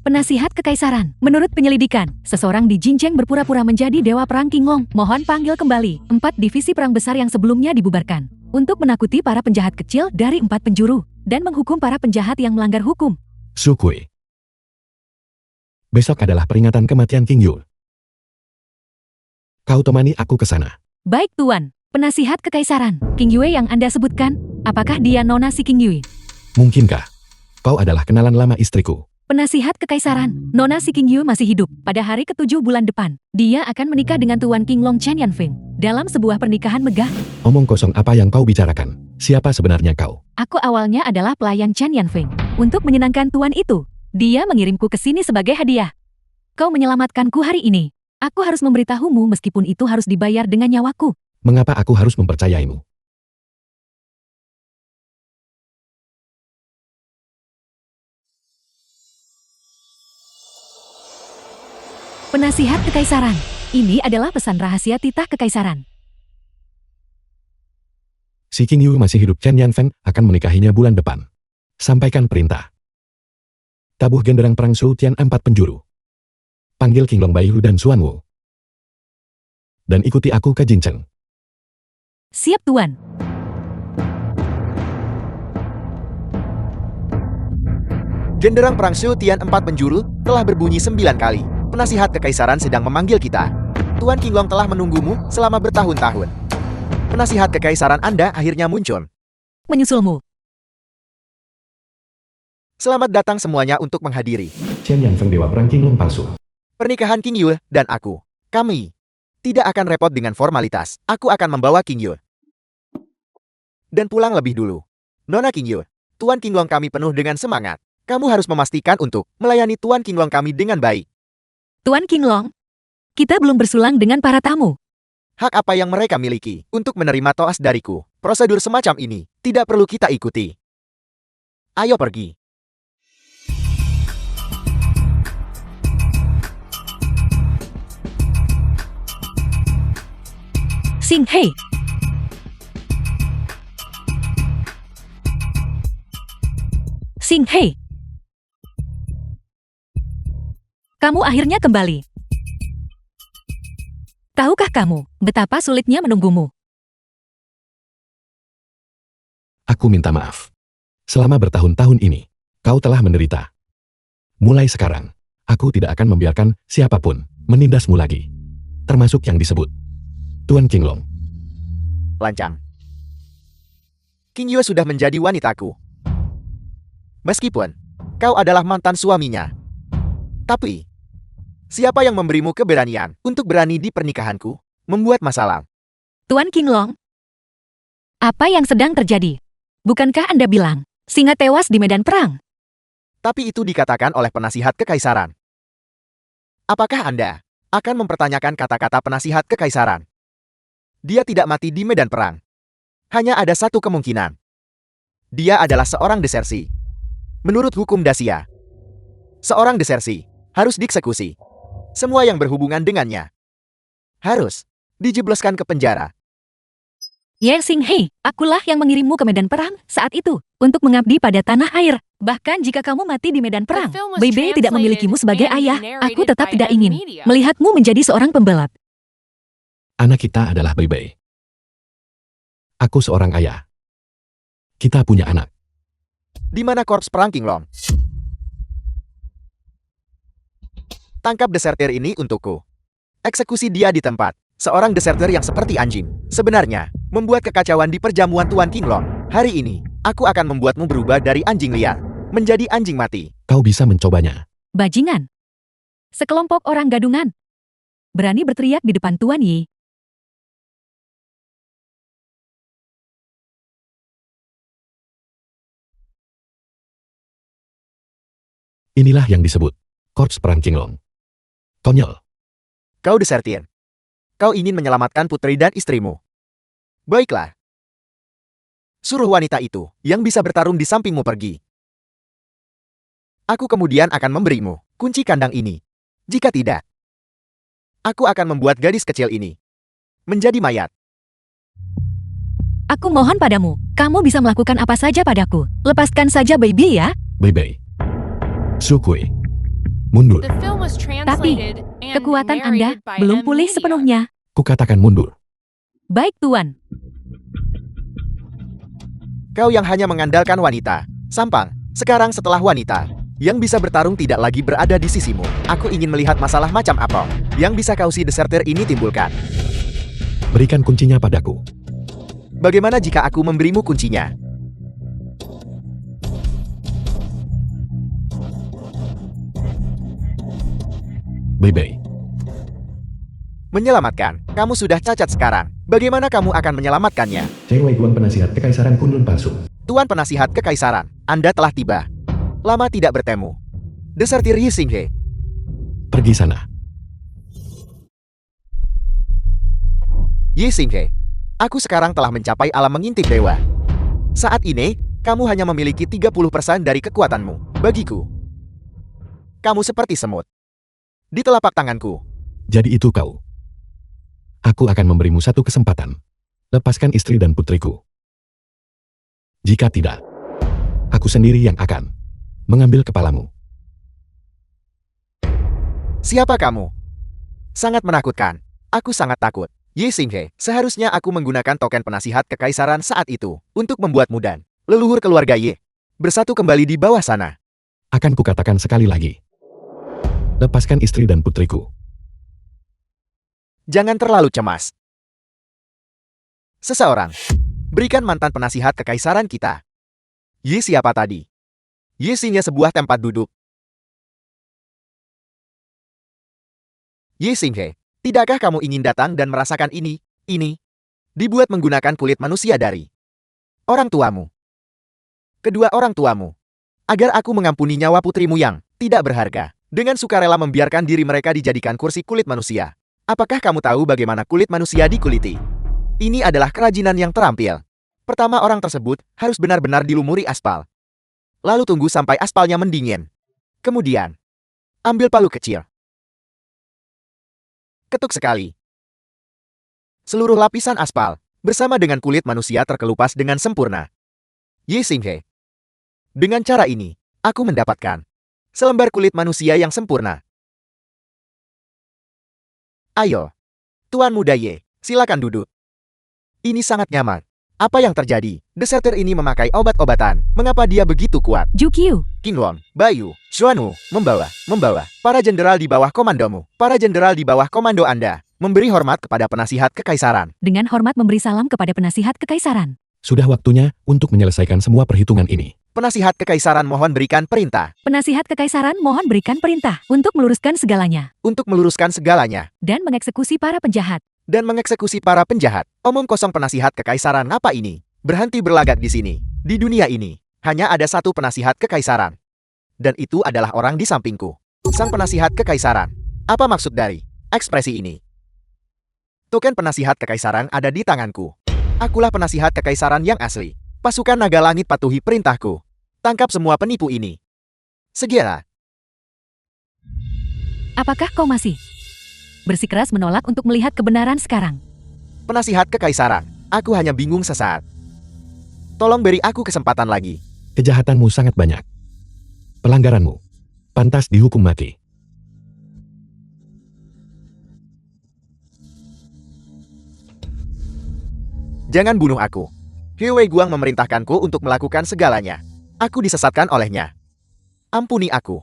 Penasihat Kekaisaran. Menurut penyelidikan, seseorang di Jinjeng berpura-pura menjadi dewa perang Qinglong. Mohon panggil kembali 4 divisi perang besar yang sebelumnya dibubarkan. Untuk menakuti para penjahat kecil dari 4 penjuru. Dan menghukum para penjahat yang melanggar hukum. Su Kui. Besok adalah peringatan kematian King Yue. Kau temani aku ke sana. Baik Tuan. Penasihat Kekaisaran. King Yue yang Anda sebutkan, apakah dia nona si King Yue? Mungkinkah? Kau adalah kenalan lama istriku. Penasihat Kekaisaran, Nona si King Yue masih hidup. Pada hari ke-7 bulan depan, dia akan menikah dengan Tuan Qinglong Chen Yanfeng. Dalam sebuah pernikahan megah. Omong kosong apa yang kau bicarakan? Siapa sebenarnya kau? Aku awalnya adalah pelayan Chen Yanfeng. Untuk menyenangkan tuan itu, dia mengirimku ke sini sebagai hadiah. Kau menyelamatkanku hari ini. Aku harus memberitahumu meskipun itu harus dibayar dengan nyawaku. Mengapa aku harus mempercayaimu? Penasihat Kekaisaran. Ini adalah pesan rahasia titah Kekaisaran. Si King Yue masih hidup. Chen Yanfeng akan menikahinya bulan depan. Sampaikan perintah. Tabuh genderang perang Su Tian 4 penjuru. Panggil Qinglong Baihu dan Xuan Wu. Dan ikuti aku ke Jincheng. Siap Tuan. Genderang perang Su Tian 4 penjuru telah berbunyi 9 kali. Penasihat Kekaisaran sedang memanggil kita. Tuan Qinglong telah menunggumu selama bertahun-tahun. Penasihat Kekaisaran Anda akhirnya muncul. Menyusulmu. Selamat datang semuanya untuk menghadiri Chen Yanfeng dewa perang Qinglong palsu. pernikahan King Yue dan aku. Kami tidak akan repot dengan formalitas. Aku akan membawa King Yue dan pulang lebih dulu. Nona King Yue, Tuan Qinglong kami penuh dengan semangat. Kamu harus memastikan untuk melayani Tuan Qinglong kami dengan baik. Tuan Qinglong, kita belum bersulang dengan para tamu. Hak apa yang mereka miliki untuk menerima toas dariku? Prosedur semacam ini tidak perlu kita ikuti. Ayo pergi. Xing He. Xing He. Kamu akhirnya kembali. Tahukah kamu betapa sulitnya menunggumu? Aku minta maaf. Selama bertahun-tahun ini, kau telah menderita. Mulai sekarang, aku tidak akan membiarkan siapapun menindasmu lagi. Termasuk yang disebut Tuan Qinglong. Lancang. King Yue sudah menjadi wanitaku. Meskipun kau adalah mantan suaminya. Tapi, siapa yang memberimu keberanian untuk berani di pernikahanku, membuat masalah? Tuan Qinglong, apa yang sedang terjadi? Bukankah Anda bilang, singa tewas di medan perang? Tapi itu dikatakan oleh penasihat kekaisaran. Apakah Anda akan mempertanyakan kata-kata penasihat kekaisaran? Dia tidak mati di medan perang. Hanya ada satu kemungkinan. Dia adalah seorang desersi. Menurut hukum Dacia, seorang desersi harus dieksekusi. Semua yang berhubungan dengannya harus dijebloskan ke penjara. Ye Xing He, akulah yang mengirimmu ke medan perang saat itu untuk mengabdi pada tanah air. Bahkan jika kamu mati di medan perang, Bei Bei tidak memilikimu sebagai ayah. Aku tetap tidak ingin melihatmu menjadi seorang pembalap. Anak kita adalah Bei Bei. Aku seorang ayah. Kita punya anak. Di mana korps perang Qinglong? Tangkap desertir ini untukku. Eksekusi dia di tempat. Seorang desertir yang seperti anjing sebenarnya membuat kekacauan di perjamuan Tuan Qinglong. Hari ini, aku akan membuatmu berubah dari anjing liar menjadi anjing mati. Kau bisa mencobanya. Bajingan. Sekelompok orang gadungan. Berani berteriak di depan Tuan Yi. Inilah yang disebut korps perang Qinglong. Konyol. Kau desertir. Kau ingin menyelamatkan putri dan istrimu. Baiklah. Suruh wanita itu yang bisa bertarung di sampingmu pergi. Aku kemudian akan memberimu kunci kandang ini. Jika tidak, aku akan membuat gadis kecil ini menjadi mayat. Aku mohon padamu, kamu bisa melakukan apa saja padaku. Lepaskan saja Bei Bei ya. Bei Bei. Su Kui. Mundur. Tapi, kekuatan Anda belum pulih sepenuhnya. Kukatakan mundur. Baik, Tuan. Kau yang hanya mengandalkan wanita. Sampang, sekarang setelah wanita yang bisa bertarung tidak lagi berada di sisimu, aku ingin melihat masalah macam apa yang bisa kau si deserter ini timbulkan. Berikan kuncinya padaku. Bagaimana jika aku memberimu kuncinya? Bebe. Menyelamatkan. Kamu sudah cacat sekarang. Bagaimana kamu akan menyelamatkannya? Cheng Wei Guang penasihat kekaisaran Kunlun palsu. Tuan penasihat kekaisaran, Anda telah tiba. Lama tidak bertemu. Desertir Yi Xinghe. Pergi sana. Yi Xinghe, aku sekarang telah mencapai alam mengintip dewa. Saat ini, kamu hanya memiliki 30% dari kekuatanmu. Bagiku, kamu seperti semut di telapak tanganku. Jadi itu kau. Aku akan memberimu satu kesempatan. Lepaskan istri dan putriku. Jika tidak, aku sendiri yang akan mengambil kepalamu. Siapa kamu? Sangat menakutkan. Aku sangat takut. Yi Xinghe, seharusnya aku menggunakan token penasihat kekaisaran saat itu untuk membuatmu dan leluhur keluarga Yi bersatu kembali di bawah sana. Akan kukatakan sekali lagi. Lepaskan istri dan putriku. Jangan terlalu cemas. Seseorang berikan mantan penasihat kekaisaran kita. Yi siapa tadi? Yi Xinghe sebuah tempat duduk. Yi Xinghe, tidakkah kamu ingin datang dan merasakan ini? Dibuat menggunakan kulit manusia dari orang tuamu. Kedua orang tuamu. Agar aku mengampuni nyawa putrimu yang tidak berharga. Dengan sukarela membiarkan diri mereka dijadikan kursi kulit manusia. Apakah kamu tahu bagaimana kulit manusia dikuliti? Ini adalah kerajinan yang terampil. Pertama orang tersebut harus benar-benar dilumuri aspal. Lalu tunggu sampai aspalnya mendingin. Kemudian, ambil palu kecil. Ketuk sekali. Seluruh lapisan aspal, bersama dengan kulit manusia terkelupas dengan sempurna. Yi Xinghe. Dengan cara ini, aku mendapatkan selembar kulit manusia yang sempurna. Ayo, Tuan Muda Ye, silakan duduk. Ini sangat nyaman. Apa yang terjadi? Deserter ini memakai obat-obatan. Mengapa dia begitu kuat? Jukyu. Qinglong, Bayu, Xuanwu, membawa para jenderal di bawah komandomu. Para jenderal di bawah komando Anda memberi hormat kepada penasihat kekaisaran. Dengan hormat memberi salam kepada penasihat kekaisaran. Sudah waktunya untuk menyelesaikan semua perhitungan ini. Penasihat kekaisaran mohon berikan perintah. Penasihat kekaisaran mohon berikan perintah untuk meluruskan segalanya Untuk meluruskan segalanya dan mengeksekusi para penjahat. dan mengeksekusi para penjahat. Omong kosong penasihat kekaisaran apa ini? Berhenti berlagak di sini. Di dunia ini, hanya ada satu penasihat kekaisaran. Dan itu adalah orang di sampingku. Sang penasihat kekaisaran. Apa maksud dari ekspresi ini? Token penasihat kekaisaran ada di tanganku. Akulah penasihat kekaisaran yang asli. Pasukan naga langit patuhi perintahku. Tangkap semua penipu ini. Segera. Apakah kau masih bersikeras menolak untuk melihat kebenaran sekarang? Penasihat kekaisaran, aku hanya bingung sesaat. Tolong beri aku kesempatan lagi. Kejahatanmu sangat banyak. Pelanggaranmu pantas dihukum mati. Jangan bunuh aku. Huey Guang memerintahkanku untuk melakukan segalanya. Aku disesatkan olehnya. Ampuni aku.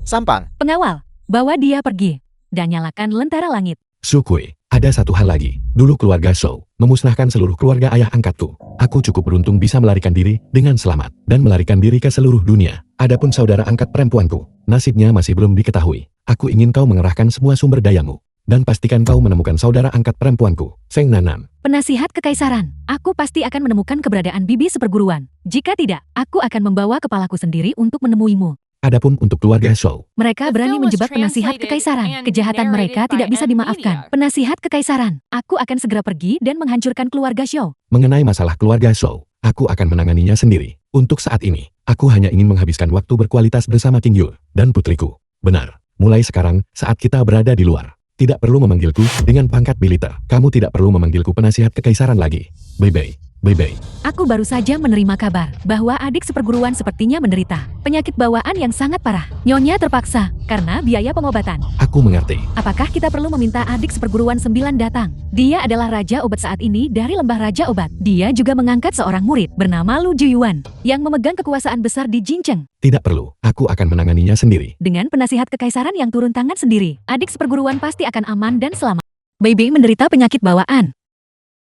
Sampang, Pengawal, bawa dia pergi dan nyalakan lentera langit. Sukui, ada satu hal lagi. Dulu keluarga Shou memusnahkan seluruh keluarga ayah angkatku. Aku cukup beruntung bisa melarikan diri dengan selamat dan melarikan diri ke seluruh dunia. Adapun saudara angkat perempuanku, nasibnya masih belum diketahui. Aku ingin kau mengerahkan semua sumber dayamu dan pastikan kau menemukan saudara angkat perempuanku, Seng Nanan. Penasihat kekaisaran, aku pasti akan menemukan keberadaan bibi seperguruan. Jika tidak, aku akan membawa kepalaku sendiri untuk menemuimu. Adapun untuk keluarga Shou, Mereka berani menjebak penasihat kekaisaran. Kejahatan mereka tidak bisa dimaafkan. Penasihat kekaisaran, aku akan segera pergi dan menghancurkan keluarga Shou. mengenai masalah keluarga Shou, aku akan menanganinya sendiri. Untuk saat ini, aku hanya ingin menghabiskan waktu berkualitas bersama King Yul dan putriku. Benar, mulai sekarang, saat kita berada di luar, tidak perlu memanggilku dengan pangkat militer. Kamu tidak perlu memanggilku penasihat kekaisaran lagi. Bye-bye. Beibei. Aku baru saja menerima kabar bahwa adik seperguruan sepertinya menderita penyakit bawaan yang sangat parah. Nyonya terpaksa karena biaya pengobatan. Aku mengerti. Apakah kita perlu meminta adik seperguruan 9 datang? Dia adalah Raja Obat saat ini dari Lembah Raja Obat. Dia juga mengangkat seorang murid bernama Lu Juyuan yang memegang kekuasaan besar di Jincheng. Tidak perlu, aku akan menanganinya sendiri. Dengan penasihat kekaisaran yang turun tangan sendiri, adik seperguruan pasti akan aman dan selamat. Beibei menderita penyakit bawaan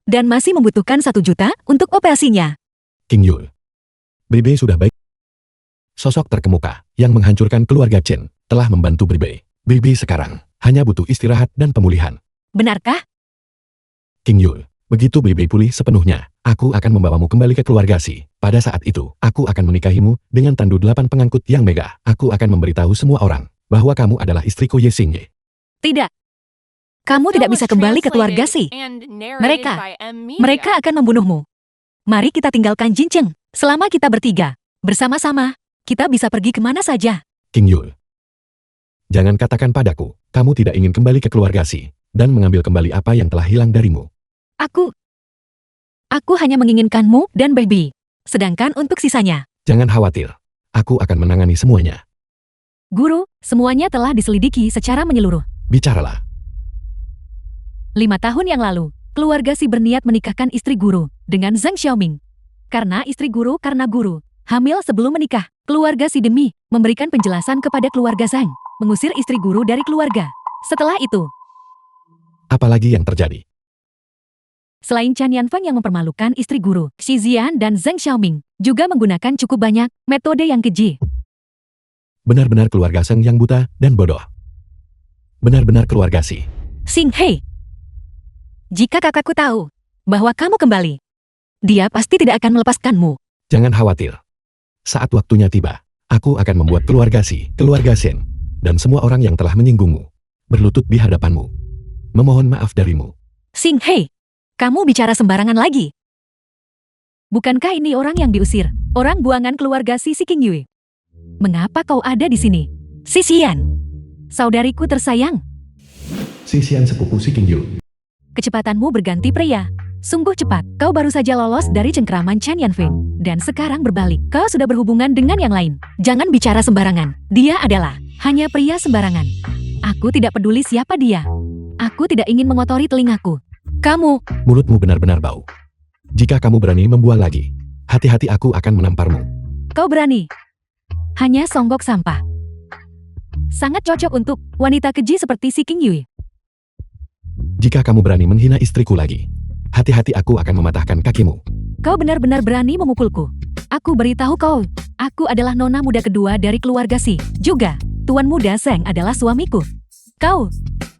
dan masih membutuhkan 1 juta untuk operasinya. King Yul. Beibei sudah baik. Sosok terkemuka yang menghancurkan keluarga Chen telah membantu Beibei. Beibei sekarang hanya butuh istirahat dan pemulihan. Benarkah? King Yul, begitu Beibei pulih sepenuhnya, aku akan membawamu kembali ke keluarga Si. Pada saat itu, aku akan menikahimu dengan tandu 8 pengangkut yang megah. Aku akan memberitahu semua orang bahwa kamu adalah istriku Ye Xingye. Tidak. Kamu tidak bisa kembali ke keluarga Si. Mereka akan membunuhmu. Mari kita tinggalkan Jincheng. Selama kita bertiga, bersama-sama, kita bisa pergi kemana saja. King Yul. Jangan katakan padaku, kamu tidak ingin kembali ke keluarga Si, dan mengambil kembali apa yang telah hilang darimu. Aku hanya menginginkanmu dan Beibei. Sedangkan untuk sisanya, Jangan khawatir, aku akan menangani semuanya. Guru, semuanya telah diselidiki secara menyeluruh. Bicaralah. 5 tahun yang lalu, keluarga Si berniat menikahkan istri guru dengan Zhang Xiaoming. Karena guru hamil sebelum menikah, keluarga Si demi memberikan penjelasan kepada keluarga Zhang, mengusir istri guru dari keluarga. Setelah itu, Apalagi yang terjadi? selain Chan Yanfeng yang mempermalukan istri guru, Xi Zian dan Zhang Xiaoming juga menggunakan cukup banyak metode yang keji. Benar-benar keluarga Seng yang buta dan bodoh. Benar-benar keluarga Si. Xing Hei, jika kakakku tahu bahwa kamu kembali, dia pasti tidak akan melepaskanmu. Jangan khawatir. Saat waktunya tiba, aku akan membuat keluarga Si, keluarga Shen, dan semua orang yang telah menyinggungmu, berlutut di hadapanmu. Memohon maaf darimu. Xing Hei, kamu bicara sembarangan lagi. Bukankah ini orang yang diusir, orang buangan keluarga Si King Yue? Mengapa kau ada di sini? Si Xian, saudariku tersayang. Si Xian sepupu Si King Yul. Kecepatanmu berganti pria. Sungguh cepat, kau baru saja lolos dari cengkraman Chen Yanfeng. Dan sekarang berbalik, kau sudah berhubungan dengan yang lain. Jangan bicara sembarangan. Dia adalah hanya pria sembarangan. Aku tidak peduli siapa dia. Aku tidak ingin mengotori telingaku. Kamu, Mulutmu benar-benar bau. Jika kamu berani membual lagi, hati-hati aku akan menamparmu. kau berani. Hanya songgok sampah. Sangat cocok untuk wanita keji seperti Si King Yue. Jika kamu berani menghina istriku lagi, hati-hati aku akan mematahkan kakimu. Kau benar-benar berani memukulku. Aku beritahu kau, aku adalah nona muda kedua dari keluarga Si. Juga, tuan muda Zhang adalah suamiku. Kau,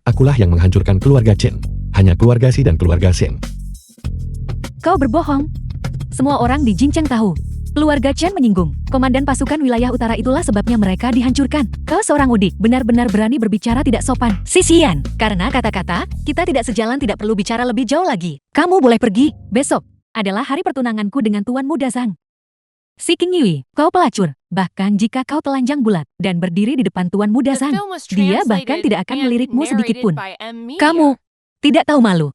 Akulah yang menghancurkan keluarga Chen. Hanya keluarga Si dan keluarga Shen. kau berbohong. Semua orang di Jincheng tahu. Keluarga Chen menyinggung. Komandan pasukan wilayah utara itulah sebabnya mereka dihancurkan. Kau seorang udik, benar-benar berani berbicara tidak sopan. Si Xian, karena kata-kata, kita tidak sejalan, tidak perlu bicara lebih jauh lagi. Kamu boleh pergi. Besok adalah hari pertunanganku dengan tuan muda Zhang. Si King Yue, kau pelacur. Bahkan jika kau telanjang bulat dan berdiri di depan tuan muda Zhang, dia bahkan tidak akan melirikmu sedikit pun. Kamu tidak tahu malu.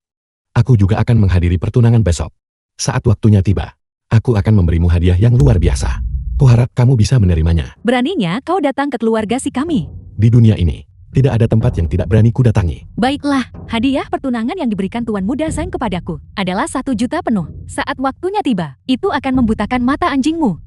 Aku juga akan menghadiri pertunangan besok. Saat waktunya tiba, aku akan memberimu hadiah yang luar biasa. Kuharap kamu bisa menerimanya. Beraninya kau datang ke keluarga Si kami. Di dunia ini, tidak ada tempat yang tidak berani kudatangi. Baiklah, hadiah pertunangan yang diberikan tuan muda Zhang kepadaku adalah 1 juta penuh. Saat waktunya tiba, itu akan membutakan mata anjingmu.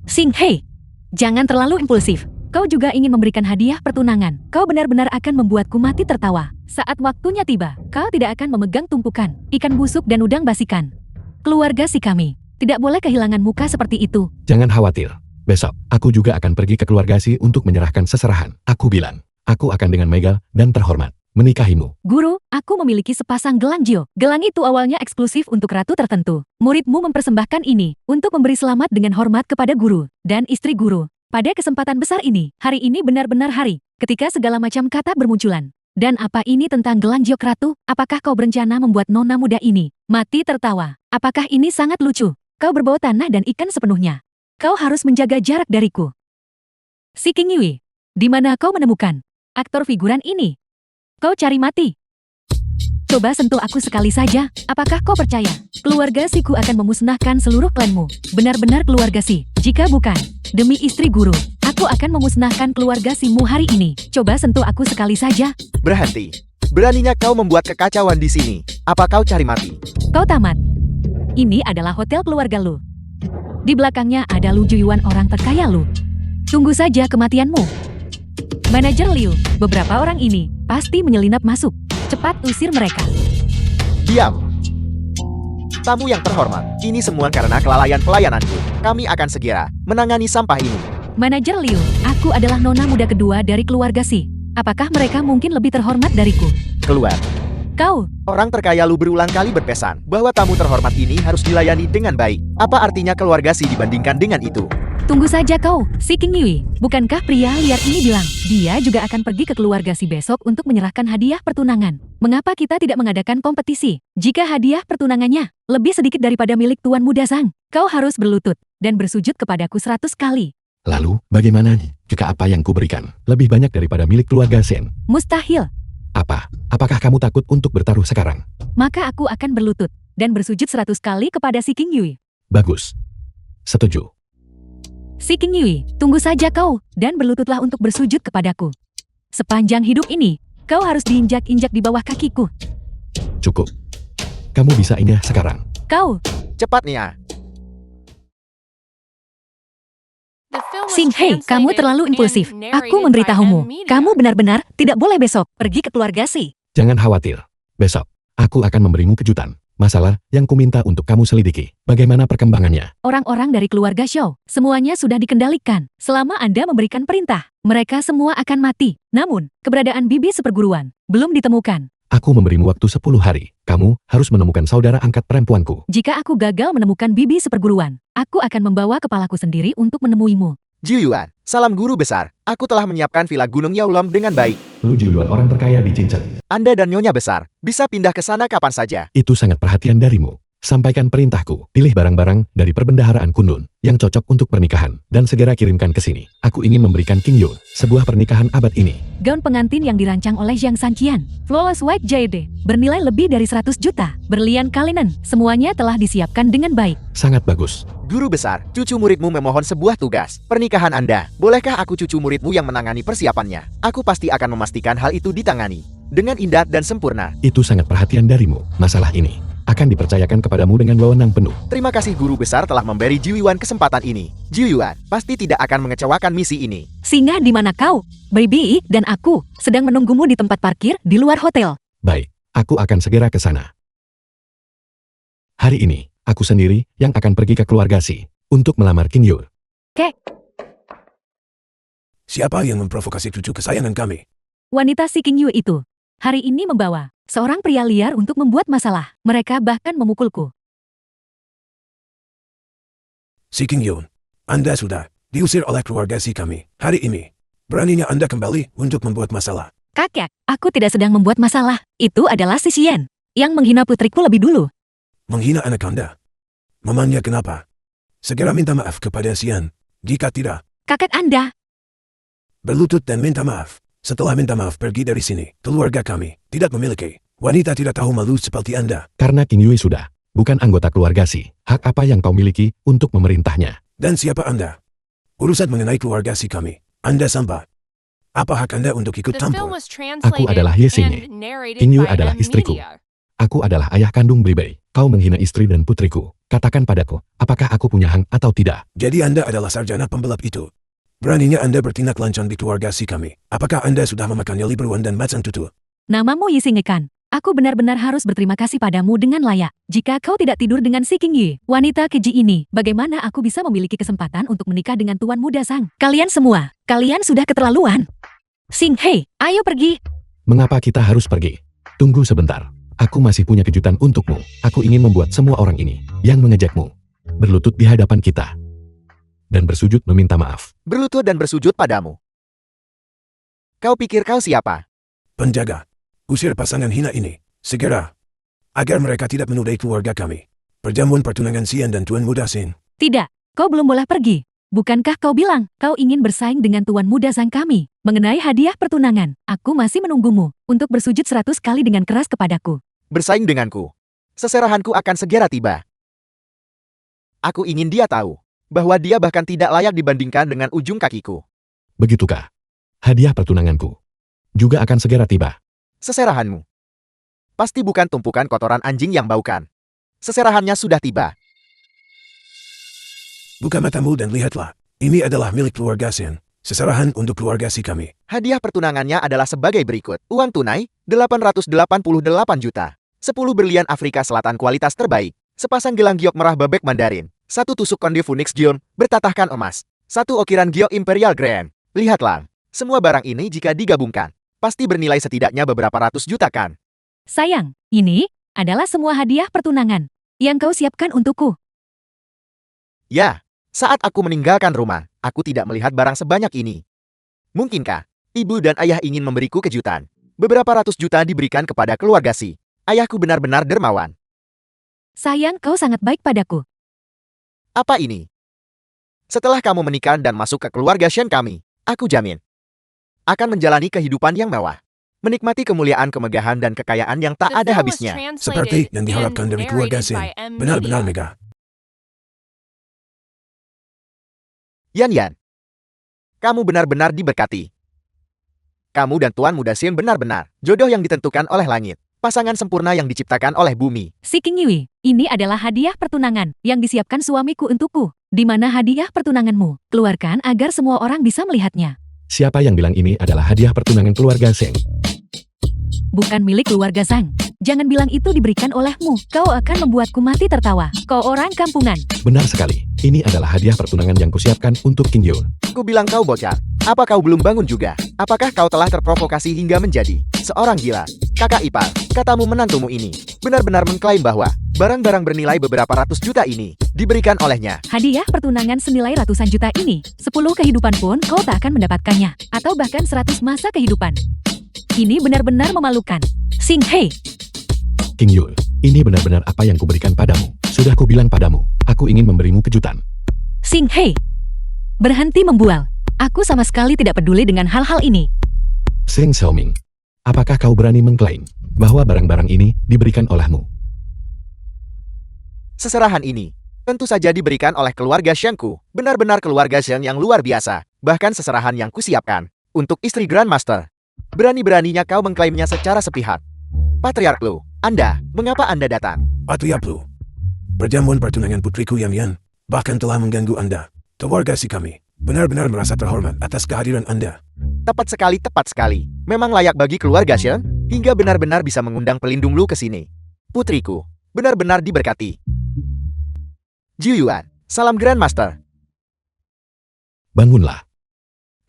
Xing Hei, jangan terlalu impulsif. Kau juga ingin memberikan hadiah pertunangan. Kau benar-benar akan membuatku mati tertawa. Saat waktunya tiba, kau tidak akan memegang tumpukan ikan busuk dan udang basikan. Keluarga Si kami tidak boleh kehilangan muka seperti itu. Jangan khawatir. Besok, aku juga akan pergi ke keluarga Si untuk menyerahkan seserahan. Aku bilang, aku akan dengan megah dan terhormat menikahimu. Guru, aku memiliki sepasang gelang Jio. Gelang itu awalnya eksklusif untuk ratu tertentu. Muridmu mempersembahkan ini untuk memberi selamat dengan hormat kepada guru dan istri guru. Pada kesempatan besar ini, hari ini benar-benar hari ketika segala macam kata bermunculan. Dan apa ini tentang gelang Jio Ratu? Apakah kau berencana membuat nona muda ini mati tertawa? Apakah ini sangat lucu? Kau berbau tanah dan ikan sepenuhnya. Kau harus menjaga jarak dariku. Si King Yue, di mana kau menemukan aktor figuran ini? Kau cari mati. Coba sentuh aku sekali saja. Apakah kau percaya? Keluarga Siku akan memusnahkan seluruh klanmu. Benar-benar keluarga Si. Jika bukan, demi istri guru, aku akan memusnahkan keluarga Simu hari ini. Coba sentuh aku sekali saja. Berhenti. Beraninya kau membuat kekacauan di sini. Apa kau cari mati? Kau tamat. Ini adalah hotel keluarga Lu. Di belakangnya ada Lu Juyuan, orang terkaya Lu. Tunggu saja kematianmu. Manajer Liu, beberapa orang ini pasti menyelinap masuk. Cepat usir mereka. Diam. Tamu yang terhormat, ini semua karena kelalaian pelayananku. Kami akan segera menangani sampah ini. Manajer Liu, aku adalah nona muda kedua dari keluarga Si. Apakah mereka mungkin lebih terhormat dariku? Keluar. Kau, Orang terkaya Lu berulang kali berpesan bahwa tamu terhormat ini harus dilayani dengan baik. Apa artinya keluarga Si dibandingkan dengan itu? tunggu saja kau, Si King Yui. Bukankah pria liar ini bilang, dia juga akan pergi ke keluarga Si besok untuk menyerahkan hadiah pertunangan? Mengapa kita tidak mengadakan kompetisi? Jika hadiah pertunangannya lebih sedikit daripada milik Tuan Muda Sang, kau harus berlutut dan bersujud kepadaku 100 kali. Lalu, bagaimana jika apa yang kuberikan lebih banyak daripada milik keluarga Sen? Mustahil. Apa? Apakah kamu takut untuk bertaruh sekarang? Maka aku akan berlutut dan bersujud 100 kali kepada Si King Yui. Bagus. Setuju. Si King Yui, tunggu saja kau, dan berlututlah untuk bersujud kepadaku. Sepanjang hidup ini, kau harus diinjak-injak di bawah kakiku. Cukup. Kamu bisa ingat sekarang. Kau, Cepat Nia. Sing Hei, kamu terlalu impulsif. Aku memberitahumu, kamu benar-benar tidak boleh besok pergi ke keluarga Si. Jangan khawatir. Besok, aku akan memberimu kejutan. Masalah yang kuminta untuk kamu selidiki. Bagaimana perkembangannya? Orang-orang dari keluarga Shou, semuanya sudah dikendalikan. Selama Anda memberikan perintah, mereka semua akan mati. Namun, keberadaan bibi seperguruan belum ditemukan. Aku memberimu waktu 10 hari. Kamu harus menemukan saudara angkat perempuanku. Jika aku gagal menemukan bibi seperguruan, aku akan membawa kepalaku sendiri untuk menemuimu. Jiyuan, salam guru besar. Aku telah menyiapkan villa Gunung Yaolom dengan baik. Lu Juluan orang terkaya di Cincin. Anda dan Nyonya besar bisa pindah ke sana kapan saja. Itu sangat perhatian darimu. Sampaikan perintahku. Pilih barang-barang dari perbendaharaan Kunlun yang cocok untuk pernikahan dan segera kirimkan ke sini. Aku ingin memberikan King Yun sebuah pernikahan abad ini. Gaun pengantin yang dirancang oleh Zhang Sanqian, flawless white jade, bernilai lebih dari 100 juta. Berlian Kalinen, semuanya telah disiapkan dengan baik. Sangat bagus. Guru besar, cucu muridmu memohon sebuah tugas. Pernikahan Anda. Bolehkah aku cucu muridmu yang menangani persiapannya? Aku pasti akan memastikan hal itu ditangani dengan indah dan sempurna. Itu sangat perhatian darimu. Masalah ini akan dipercayakan kepadamu dengan wewenang penuh. Terima kasih guru besar telah memberi Jiyuan kesempatan ini. Jiyuan pasti tidak akan mengecewakan misi ini. Singa, di mana kau? Baby dan aku sedang menunggumu di tempat parkir di luar hotel. Baik, aku akan segera ke sana. Hari ini, aku sendiri yang akan pergi ke keluarga Si untuk melamar King Yul. Siapa yang memprovokasi cucu kesayangan kami? Wanita si King Yu itu hari ini membawa seorang pria liar untuk membuat masalah. Mereka bahkan memukulku. Si King Yun, Anda sudah diusir oleh keluarga Si kami. Hari ini, beraninya Anda kembali untuk membuat masalah. Kakek, aku tidak sedang membuat masalah. Itu adalah si Xian yang menghina putriku lebih dulu. Menghina anak Anda. Memangnya kenapa? Segera minta maaf kepada Xian. Jika tidak, Kakek Anda, berlutut dan minta maaf. Setelah minta maaf pergi dari sini. Keluarga kami tidak memiliki wanita tidak tahu malu seperti Anda. Karena King Yui sudah bukan anggota keluarga Si, hak apa yang kau miliki untuk memerintahnya? Dan siapa Anda? Urusan mengenai keluarga Si kami. Anda sampah. Apa hak Anda untuk ikut campur? Aku adalah Ye Xingye. King Yu adalah istriku. Aku adalah ayah kandung Bribei. Kau menghina istri dan putriku. Katakan padaku, apakah aku punya hak atau tidak? Jadi Anda adalah sarjana pembelap itu. Beraninya Anda bertindak lancang di keluarga Si kami. Apakah Anda sudah memakan nyali beruang dan macan tutu? namamu Yisingekan. Aku benar-benar harus berterima kasih padamu dengan layak. Jika kau tidak tidur dengan si King Yi, wanita keji ini, bagaimana aku bisa memiliki kesempatan untuk menikah dengan Tuan Muda Sang? Kalian semua, kalian sudah keterlaluan. Sing Hei, ayo pergi. Mengapa kita harus pergi? Tunggu sebentar. Aku masih punya kejutan untukmu. Aku ingin membuat semua orang ini yang mengejakmu berlutut di hadapan kita dan bersujud meminta maaf. Berlutut dan bersujud padamu. Kau pikir kau siapa? Penjaga, usir pasangan hina ini. Segera. Agar mereka tidak menudai keluarga kami. Perjamuan pertunangan Xian dan Tuan Muda Sin. Tidak, kau belum boleh pergi. Bukankah kau bilang kau ingin bersaing dengan Tuan Muda Sang kami? Mengenai hadiah pertunangan, aku masih menunggumu untuk bersujud 100 kali dengan keras kepadaku. bersaing denganku. Seserahanku akan segera tiba. Aku ingin dia tahu bahwa dia bahkan tidak layak dibandingkan dengan ujung kakiku. Begitukah? Hadiah pertunanganku juga akan segera tiba. Seserahanmu pasti bukan tumpukan kotoran anjing yang baukan. Seserahannya sudah tiba. Buka matamu dan lihatlah. Ini adalah milik keluarga Shen. Seserahan untuk keluarga si kami. Hadiah pertunangannya adalah sebagai berikut. Uang tunai, 888 juta. 10 berlian Afrika Selatan kualitas terbaik. Sepasang gelang giok merah bebek Mandarin. 1 tusuk konde Phoenix Gion, bertatahkan emas. 1 ukiran giok Imperial Grand. Lihatlah, semua barang ini jika digabungkan, pasti bernilai setidaknya beberapa ratus juta kan? Sayang, ini adalah semua hadiah pertunangan yang kau siapkan untukku. Ya, saat aku meninggalkan rumah, aku tidak melihat barang sebanyak ini. Mungkinkah ibu dan ayah ingin memberiku kejutan? Beberapa ratus juta diberikan kepada keluarga si. Ayahku benar-benar dermawan. Sayang, kau sangat baik padaku. Apa ini? Setelah kamu menikah dan masuk ke keluarga Shen kami, aku jamin akan menjalani kehidupan yang mewah. Menikmati kemuliaan, kemegahan, dan kekayaan yang tak ada habisnya. Seperti yang diharapkan dari keluarga Shen. Benar-benar megah. Yan, kamu benar-benar diberkati. Kamu dan Tuan Muda Shen benar-benar jodoh yang ditentukan oleh langit. Pasangan sempurna yang diciptakan oleh bumi. Si King Yui, ini adalah hadiah pertunangan yang disiapkan suamiku untukku. Di mana hadiah pertunanganmu? Keluarkan agar semua orang bisa melihatnya. Siapa yang bilang ini adalah hadiah pertunangan keluarga Seng? Bukan milik keluarga Sang. Jangan bilang itu diberikan olehmu. Kau akan membuatku mati tertawa. Kau orang kampungan. Benar sekali. Ini adalah hadiah pertunangan yang kusiapkan untuk King Yul. Ku bilang kau bocah. Apa kau belum bangun juga? Apakah kau telah terprovokasi hingga menjadi seorang gila? Kakak ipar, katamu menantumu ini benar-benar mengklaim bahwa barang-barang bernilai beberapa ratus juta ini diberikan olehnya. Hadiah pertunangan senilai ratusan juta ini, 10 kehidupan pun kau tak akan mendapatkannya. Atau bahkan 100 masa kehidupan. Ini benar-benar memalukan. Sing Hei. King Yul, ini benar-benar apa yang kuberikan padamu. Sudah kubilang padamu, aku ingin memberimu kejutan. Sing Hei. Berhenti membual. Aku sama sekali tidak peduli dengan hal-hal ini. Seng Xiaoming, apakah kau berani mengklaim bahwa barang-barang ini diberikan olehmu? Seserahan ini tentu saja diberikan oleh keluarga Shangku. Benar-benar keluarga Shang yang luar biasa. Bahkan seserahan yang kusiapkan untuk istri Grandmaster. Berani-beraninya kau mengklaimnya secara sepihak. Patriark Lu, mengapa Anda datang? Patriark Lu, perjamuan pertunangan putriku Yan bahkan telah mengganggu Anda. Keluarga si kami benar-benar merasa terhormat atas kehadiran Anda. Tepat sekali. Memang layak bagi keluarga Shang hingga benar-benar bisa mengundang pelindung Lu ke sini. Putriku, benar-benar diberkati. Jiu Yuan, salam Grandmaster. Bangunlah.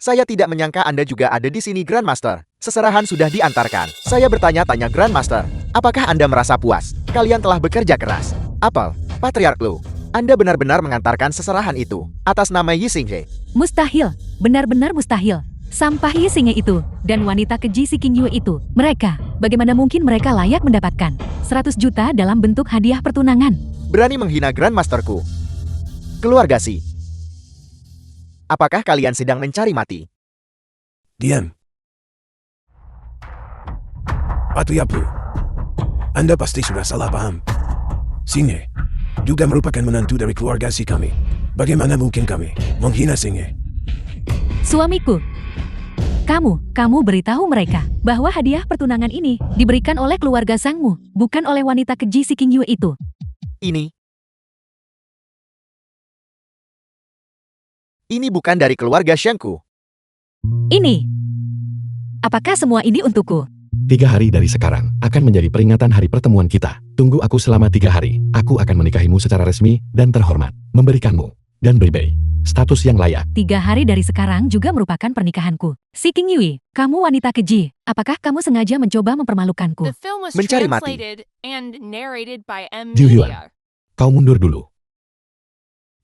Saya tidak menyangka Anda juga ada di sini, Grandmaster. Seserahan sudah diantarkan. Saya bertanya-tanya, Grandmaster, apakah Anda merasa puas? Kalian telah bekerja keras. Apel, Patriark Lu, Anda benar-benar mengantarkan seserahan itu atas nama Yi Xinghe. Mustahil, benar-benar mustahil. Sampah Yi Xinghe itu dan wanita keji si King Yue itu, bagaimana mungkin mereka layak mendapatkan 100 juta dalam bentuk hadiah pertunangan? Berani menghina Grandmasterku. Keluarga si. Apakah kalian sedang mencari mati? Diam. Patriark Lu, Anda pasti sudah salah paham. Xinghe juga merupakan menantu dari keluarga si kami. Bagaimana mungkin kami menghina Xinghe? Suamiku, kamu beritahu mereka bahwa hadiah pertunangan ini diberikan oleh keluarga Sangmu, bukan oleh wanita keji si King Yue itu. Ini bukan dari keluarga Shangku. Ini. Apakah semua ini untukku? 3 hari dari sekarang akan menjadi peringatan hari pertemuan kita. Tunggu aku selama 3 hari. Aku akan menikahimu secara resmi dan terhormat. Memberikanmu dan Beibei status yang layak. 3 hari dari sekarang juga merupakan pernikahanku. Si King Yui, kamu wanita keji. Apakah kamu sengaja mencoba mempermalukanku? Mencari mati. Jiu Yuan, kau mundur dulu.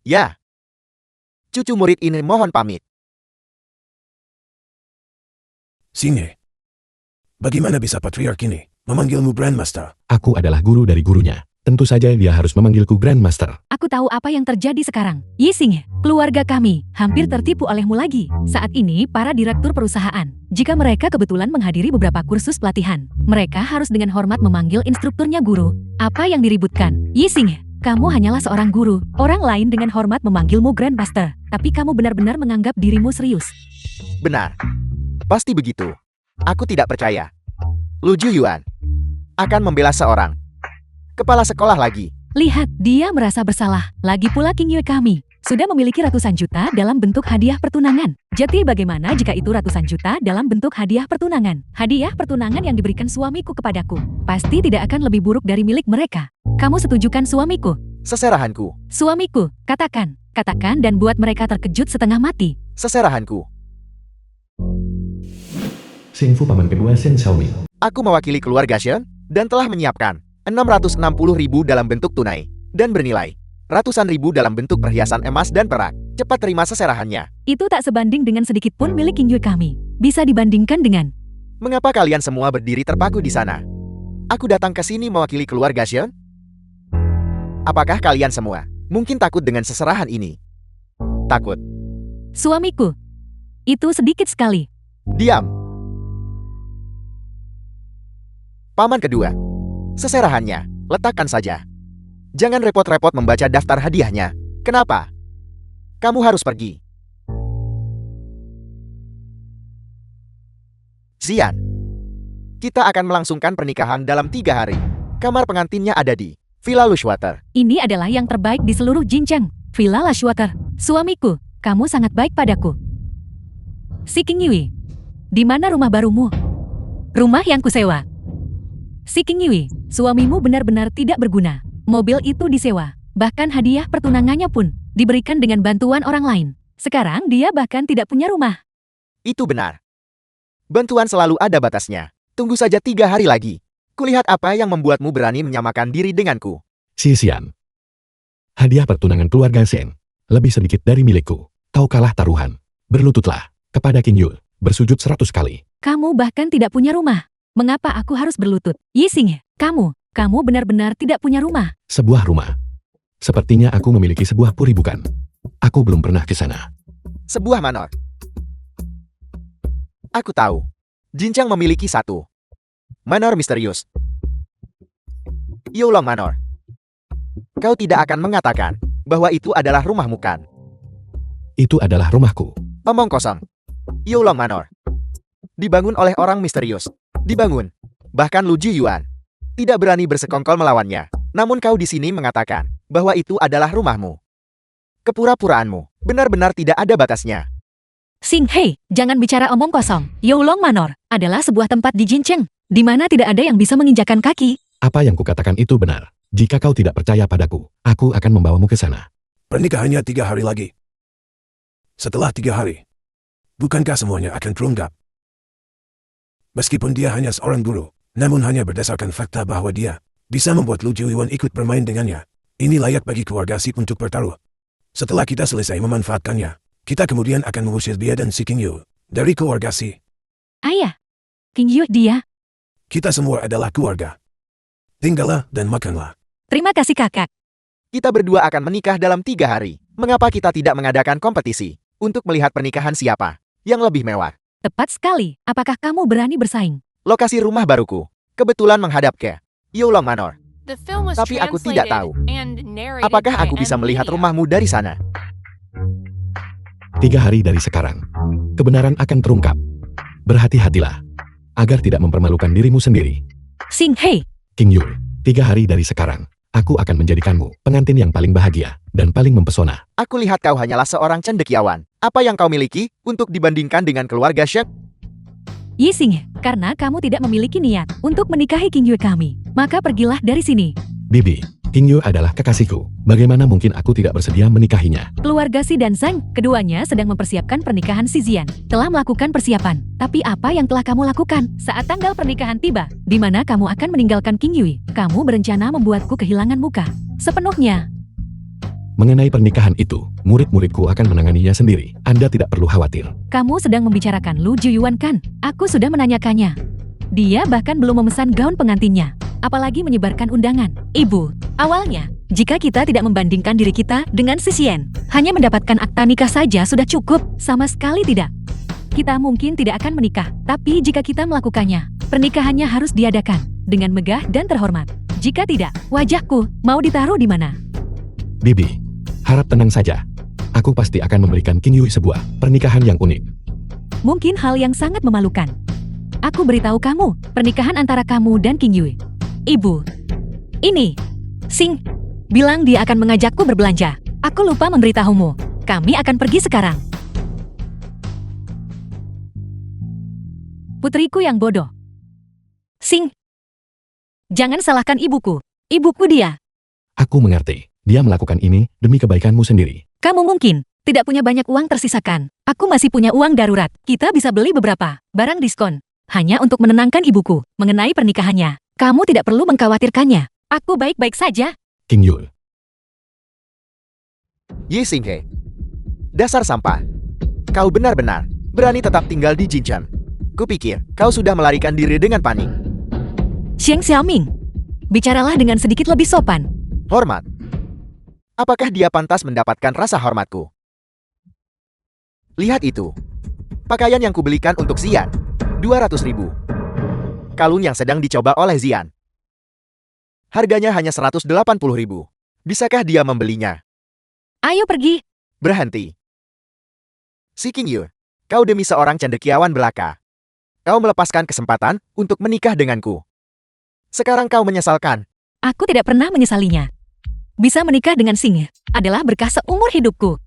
Ya. Cucu murid ini mohon pamit. Xinghe, bagaimana bisa Patriark ini memanggilmu Grandmaster? Aku adalah guru dari gurunya. Tentu saja dia harus memanggilku Grandmaster. Aku tahu apa yang terjadi sekarang. Yi Xinghe, keluarga kami hampir tertipu olehmu lagi. Saat ini para direktur perusahaan Jika mereka kebetulan menghadiri beberapa kursus pelatihan, mereka harus dengan hormat memanggil instrukturnya guru. Apa yang diributkan? Yixing, kamu hanyalah seorang guru. Orang lain dengan hormat memanggilmu Grandmaster, tapi kamu benar-benar menganggap dirimu serius. Benar. Pasti begitu. Aku tidak percaya. Lu Juyuan akan membela seorang kepala sekolah lagi. Lihat, dia merasa bersalah. Lagi pula King Yue kami sudah memiliki ratusan juta dalam bentuk hadiah pertunangan. Jadi bagaimana jika itu ratusan juta dalam bentuk hadiah pertunangan? Hadiah pertunangan yang diberikan suamiku kepadaku pasti tidak akan lebih buruk dari milik mereka. Kamu setujukan suamiku? Seserahanku. Suamiku, katakan dan buat mereka terkejut setengah mati. Seserahanku. Xingfu paman kedua Shen Xiaoming. Aku mewakili keluarga Shen dan telah menyiapkan 660.000 dalam bentuk tunai dan bernilai ratusan ribu dalam bentuk perhiasan emas dan perak. Cepat terima seserahannya. Itu tak sebanding dengan sedikit pun milik King Yue kami. Bisa dibandingkan dengan... Mengapa kalian semua berdiri terpaku di sana? Aku datang ke sini mewakili keluarga Shen. Apakah kalian semua mungkin takut dengan seserahan ini? Takut? Suamiku, itu sedikit sekali. Diam. Paman kedua, seserahannya, letakkan saja. Jangan repot-repot membaca daftar hadiahnya. Kenapa? Kamu harus pergi. Xian, kita akan melangsungkan pernikahan dalam 3 hari. Kamar pengantinnya ada di Villa Lushwater. Ini adalah yang terbaik di seluruh Jincheng. Villa Lushwater. Suamiku, kamu sangat baik padaku. Si King Yue, di mana rumah barumu? Rumah yang kusewa. Si King Yue, suamimu benar-benar tidak berguna. Mobil itu disewa. Bahkan hadiah pertunangannya pun diberikan dengan bantuan orang lain. Sekarang dia bahkan tidak punya rumah. Itu benar. Bantuan selalu ada batasnya. Tunggu saja 3 hari lagi. Kulihat apa yang membuatmu berani menyamakan diri denganku. Si Xian. Hadiah pertunangan keluarga Shen lebih sedikit dari milikku. Kau kalah taruhan. Berlututlah kepada King Yue. Bersujud 100 kali. Kamu bahkan tidak punya rumah. Mengapa aku harus berlutut? Yixing, kamu benar-benar tidak punya rumah. Sebuah rumah. Sepertinya aku memiliki sebuah puri bukan? Aku belum pernah ke sana. Sebuah manor. Aku tahu. Jincheng memiliki satu manor misterius. Youlong Manor. Kau tidak akan mengatakan bahwa itu adalah rumahmu kan? Itu adalah rumahku. Omong kosong. Youlong Manor dibangun oleh orang misterius. Dibangun. Bahkan Lu Jiyuan tidak berani bersekongkol melawannya. Namun kau di sini mengatakan bahwa itu adalah rumahmu. Kepura-puraanmu benar-benar tidak ada batasnya. Xing Hei, jangan bicara omong kosong. Youlong Manor adalah sebuah tempat di Jincheng, di mana tidak ada yang bisa menginjakan kaki. Apa yang kukatakan itu benar. Jika kau tidak percaya padaku, aku akan membawamu ke sana. Pernikahannya 3 hari lagi. Setelah 3 hari, bukankah semuanya akan terungkap? Meskipun dia hanya seorang guru, namun hanya berdasarkan fakta bahwa dia bisa membuat Lu Jiyuan ikut bermain dengannya. Ini layak bagi keluarga Si untuk bertaruh. Setelah kita selesai memanfaatkannya, kita kemudian akan mengusir dia dan si King Yue dari keluarga Si. Ayah, King Yue dia. Kita semua adalah keluarga. Tinggallah dan makanlah. Terima kasih kakak. Kita berdua akan menikah dalam 3 hari. Mengapa kita tidak mengadakan kompetisi untuk melihat pernikahan siapa yang lebih mewah? Tepat sekali. Apakah kamu berani bersaing? Lokasi rumah baruku kebetulan menghadap ke Youlong Manor. Tapi aku tidak tahu. Apakah aku bisa melihat rumahmu dari sana? 3 hari dari sekarang, kebenaran akan terungkap. Berhati-hatilah, agar tidak mempermalukan dirimu sendiri. Xing Hei, King Yue, 3 hari dari sekarang, aku akan menjadikanmu pengantin yang paling bahagia dan paling mempesona. Aku lihat kau hanyalah seorang cendekiawan. Apa yang kau miliki untuk dibandingkan dengan keluarga Shen? Yixing, karena kamu tidak memiliki niat untuk menikahi King Yue kami, maka pergilah dari sini. Bibi, King Yue adalah kekasihku. Bagaimana mungkin aku tidak bersedia menikahinya? Keluarga Si dan Zhang, keduanya sedang mempersiapkan pernikahan Si Zian. Telah melakukan persiapan. Tapi apa yang telah kamu lakukan saat tanggal pernikahan tiba? Di mana kamu akan meninggalkan King Yue? Kamu berencana membuatku kehilangan muka sepenuhnya. Mengenai pernikahan itu, murid-muridku akan menanganinya sendiri. Anda tidak perlu khawatir. Kamu sedang membicarakan Lu Jiyuan kan? Aku sudah menanyakannya. Dia bahkan belum memesan gaun pengantinnya. Apalagi menyebarkan undangan. Ibu, awalnya, jika kita tidak membandingkan diri kita dengan Si Xian, hanya mendapatkan akta nikah saja sudah cukup. Sama sekali tidak. Kita mungkin tidak akan menikah, tapi jika kita melakukannya, pernikahannya harus diadakan dengan megah dan terhormat. Jika tidak, wajahku mau ditaruh di mana? Bibi, harap tenang saja. Aku pasti akan memberikan King Yui sebuah pernikahan yang unik. Mungkin hal yang sangat memalukan. Aku beritahu kamu, pernikahan antara kamu dan King Yui. Ibu, ini, Sing, bilang dia akan mengajakku berbelanja. Aku lupa memberitahumu. Kami akan pergi sekarang. Putriku yang bodoh. Sing, jangan salahkan ibuku. Ibuku dia. Aku mengerti. Dia melakukan ini demi kebaikanmu sendiri. Kamu mungkin tidak punya banyak uang tersisakan. Aku masih punya uang darurat. Kita bisa beli beberapa barang diskon. Hanya untuk menenangkan ibuku mengenai pernikahannya. Kamu tidak perlu mengkhawatirkannya. Aku baik-baik saja. King Yui. Ye Xinghe. Dasar sampah. Kau benar-benar berani tetap tinggal di Jinchen. Kupikir kau sudah melarikan diri dengan panik. Xiang Xiaoming, bicaralah dengan sedikit lebih sopan. Hormat. Apakah dia pantas mendapatkan rasa hormatku? Lihat itu. Pakaian yang kubelikan untuk Zian. 200.000. Kalung yang sedang dicoba oleh Zian. Harganya hanya 180.000. Bisakah dia membelinya? Ayo pergi. Berhenti. Si King Yui, kau demi seorang cendekiawan belaka. Kau melepaskan kesempatan untuk menikah denganku. Sekarang kau menyesalkan. Aku tidak pernah menyesalinya. Bisa menikah dengan Sing adalah berkah seumur hidupku.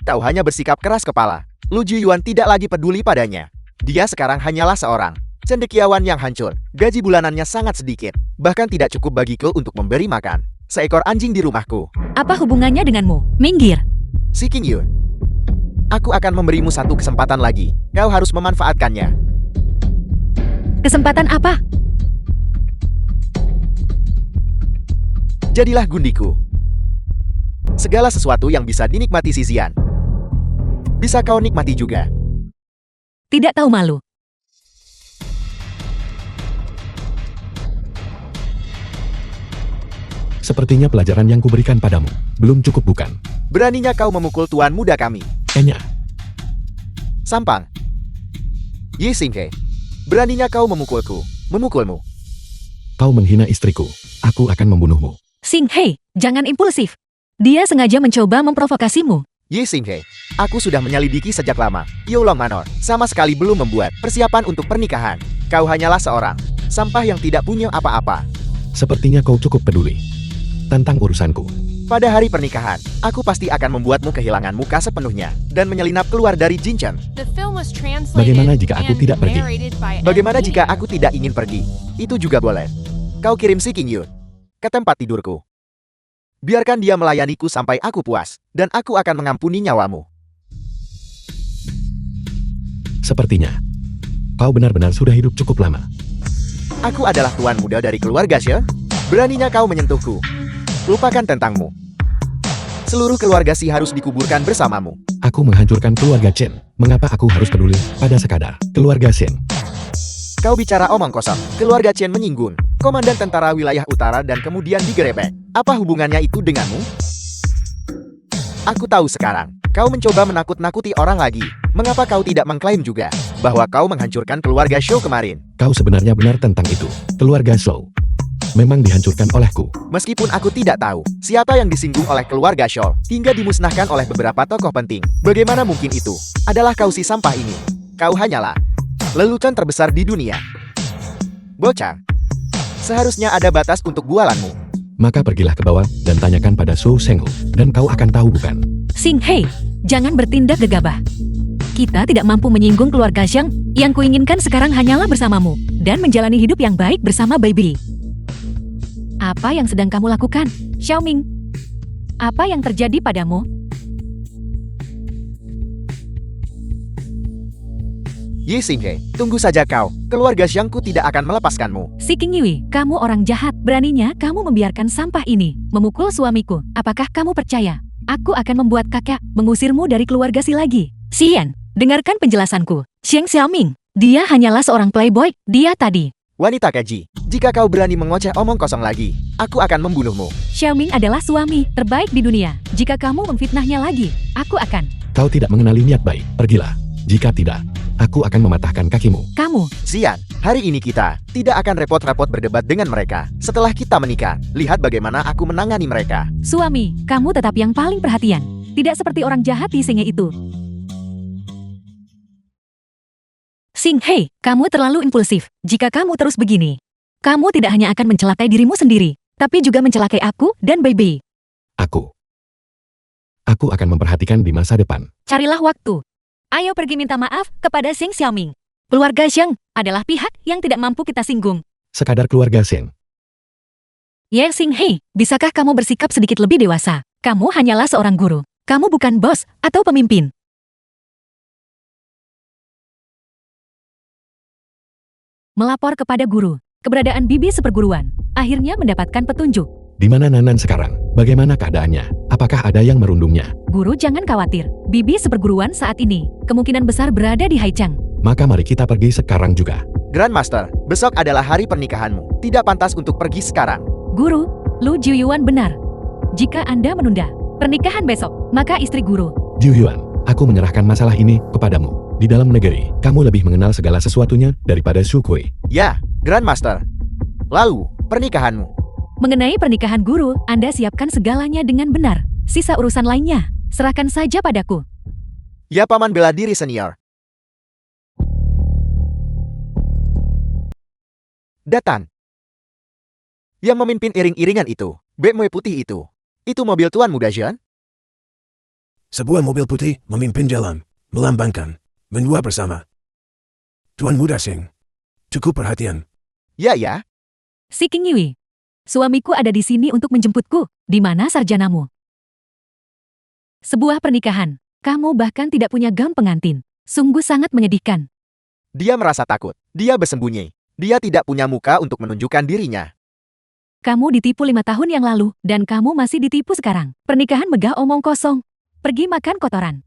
Kau hanya bersikap keras kepala. Lu Jiyuan tidak lagi peduli padanya. Dia sekarang hanyalah seorang cendekiawan yang hancur. Gaji bulanannya sangat sedikit. Bahkan tidak cukup bagiku untuk memberi makan seekor anjing di rumahku. Apa hubungannya denganmu? Minggir. Si King Yui, aku akan memberimu satu kesempatan lagi. Kau harus memanfaatkannya. Kesempatan apa? Jadilah gundiku. Segala sesuatu yang bisa dinikmati si Zian, bisa kau nikmati juga. Tidak tahu malu. Sepertinya pelajaran yang kuberikan padamu belum cukup, bukan? Beraninya kau memukul tuan muda kami. Enya, Sampang. Ye Xinghe, beraninya kau memukulku. Memukulmu. kau menghina istriku. Aku akan membunuhmu. Sing Hei, jangan impulsif. Dia sengaja mencoba memprovokasimu. Ye Xinghe, aku sudah menyelidiki sejak lama. Youlong Manor sama sekali belum membuat persiapan untuk pernikahan. Kau hanyalah seorang sampah yang tidak punya apa-apa. Sepertinya kau cukup peduli tentang urusanku. Pada hari pernikahan, aku pasti akan membuatmu kehilangan muka sepenuhnya dan menyelinap keluar dari Jinchen. Bagaimana jika aku tidak pergi? Bagaimana jika aku tidak ingin pergi? Itu juga boleh. Kau kirim si King Yui ke tempat tidurku. Biarkan dia melayaniku sampai aku puas, dan aku akan mengampuni nyawamu. Sepertinya kau benar-benar sudah hidup cukup lama. Aku adalah tuan muda dari keluarga Xie. Beraninya kau menyentuhku. Lupakan tentangmu. Seluruh keluarga Xi harus dikuburkan bersamamu. Aku menghancurkan keluarga Chen. Mengapa aku harus peduli pada sekadar keluarga Shen? Kau bicara omong kosong. Keluarga Chen menyinggung komandan tentara wilayah utara dan kemudian digerebek. Apa hubungannya itu denganmu? Aku tahu sekarang. Kau mencoba menakut-nakuti orang lagi. Mengapa kau tidak mengklaim juga bahwa kau menghancurkan keluarga Shou kemarin? Kau sebenarnya benar tentang itu. Keluarga Shou memang dihancurkan olehku. Meskipun aku tidak tahu siapa yang disinggung oleh keluarga Shou hingga dimusnahkan oleh beberapa tokoh penting. Bagaimana mungkin itu adalah kau si sampah ini? Kau hanyalah lelucon terbesar di dunia. Bocah, seharusnya ada batas untuk bualanmu. Maka pergilah ke bawah dan tanyakan pada Su Shenghu, dan kau akan tahu, bukan? Sing Hei, jangan bertindak gegabah. Kita tidak mampu menyinggung keluarga Xiang. Yang kuinginkan sekarang hanyalah bersamamu dan menjalani hidup yang baik bersama Baby. Apa yang sedang kamu lakukan, Xiaoming? Apa yang terjadi padamu? Ye Xinghe, tunggu saja kau. Keluarga Xiangku tidak akan melepaskanmu. Si King Yui, kamu orang jahat. Beraninya kamu membiarkan sampah ini memukul suamiku. Apakah kamu percaya? Aku akan membuat kakak mengusirmu dari keluarga Si lagi. Xian, dengarkan penjelasanku. Xiang Xiaoming, dia hanyalah seorang playboy. Dia tadi. Wanita keji, jika kau berani mengoceh omong kosong lagi, aku akan membunuhmu. Xiaoming adalah suami terbaik di dunia. Jika kamu memfitnahnya lagi, aku akan. Kau tidak mengenali niat baik. Pergilah. Jika tidak, aku akan mematahkan kakimu. Kamu, Xian, hari ini kita tidak akan repot-repot berdebat dengan mereka. Setelah kita menikah, lihat bagaimana aku menangani mereka. suami, kamu tetap yang paling perhatian. Tidak seperti orang jahat di Singe itu. Sing Hei, kamu terlalu impulsif. Jika kamu terus begini, kamu tidak hanya akan mencelakai dirimu sendiri, tapi juga mencelakai aku dan Baby. Aku akan memperhatikan di masa depan. Carilah waktu. Ayo pergi minta maaf kepada Xing Xiaoming. Keluarga Zheng adalah pihak yang tidak mampu kita singgung. Sekadar keluarga Shen. Ye Xing Hei, bisakah kamu bersikap sedikit lebih dewasa? Kamu hanyalah seorang guru. Kamu bukan bos atau pemimpin. Melapor kepada guru. Keberadaan Bibi seperguruan akhirnya mendapatkan petunjuk. Di mana Nanan sekarang? Bagaimana keadaannya? Apakah ada yang merundungnya? Guru jangan khawatir. Bibi seperguruan saat ini kemungkinan besar berada di Haichang. Maka mari kita pergi sekarang juga. Grandmaster, besok adalah hari pernikahanmu. Tidak pantas untuk pergi sekarang. Guru, Lu Juyuan benar. Jika Anda menunda pernikahan besok, maka istri guru. Ju Yuan, aku menyerahkan masalah ini kepadamu. Di dalam negeri, kamu lebih mengenal segala sesuatunya daripada Su Kui. Ya, Grandmaster. Lalu, pernikahanmu. Mengenai pernikahan guru, Anda siapkan segalanya dengan benar. Sisa urusan lainnya, serahkan saja padaku. Ya, Paman bela diri senior. Datan. Yang memimpin iring-iringan itu, BMW putih itu. Itu mobil Tuan Muda Zhen? Sebuah mobil putih memimpin jalan, melambangkan, berdua bersama. Tuan Muda Sing. Cukup perhatian. Ya, ya. Si King Yui, suamiku ada di sini untuk menjemputku. Di mana sarjanamu? Sebuah pernikahan. Kamu bahkan tidak punya gaun pengantin. Sungguh sangat menyedihkan. Dia merasa takut. Dia bersembunyi. Dia tidak punya muka untuk menunjukkan dirinya. Kamu ditipu 5 tahun yang lalu, dan kamu masih ditipu sekarang. Pernikahan megah omong kosong. Pergi makan kotoran.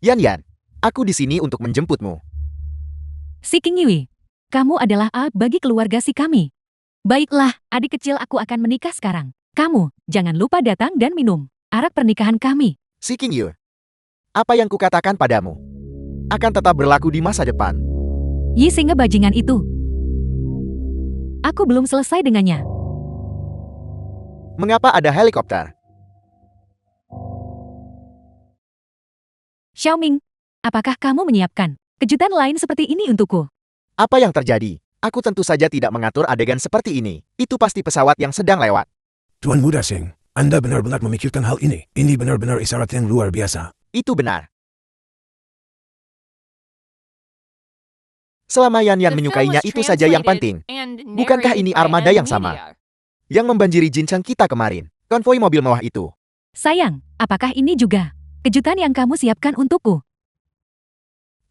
Yan, aku di sini untuk menjemputmu. Si King Yui, kamu adalah A bagi keluarga si kami. Baiklah, adik kecil aku akan menikah sekarang. Kamu, jangan lupa datang dan minum arak pernikahan kami. Si King Yu, apa yang kukatakan padamu akan tetap berlaku di masa depan. Yi singa bajingan itu. Aku belum selesai dengannya. Mengapa ada helikopter? Xiaoming, apakah kamu menyiapkan kejutan lain seperti ini untukku? Apa yang terjadi? Aku tentu saja tidak mengatur adegan seperti ini. Itu pasti pesawat yang sedang lewat. Tuan Muda Sing, Anda benar-benar memikirkan hal ini. Ini benar-benar isyarat yang luar biasa. Itu benar. Selama Yan menyukainya itu saja yang penting. Bukankah ini armada yang sama? Yang membanjiri Jincheng kita kemarin. Konvoi mobil mewah itu. Sayang, apakah ini juga kejutan yang kamu siapkan untukku?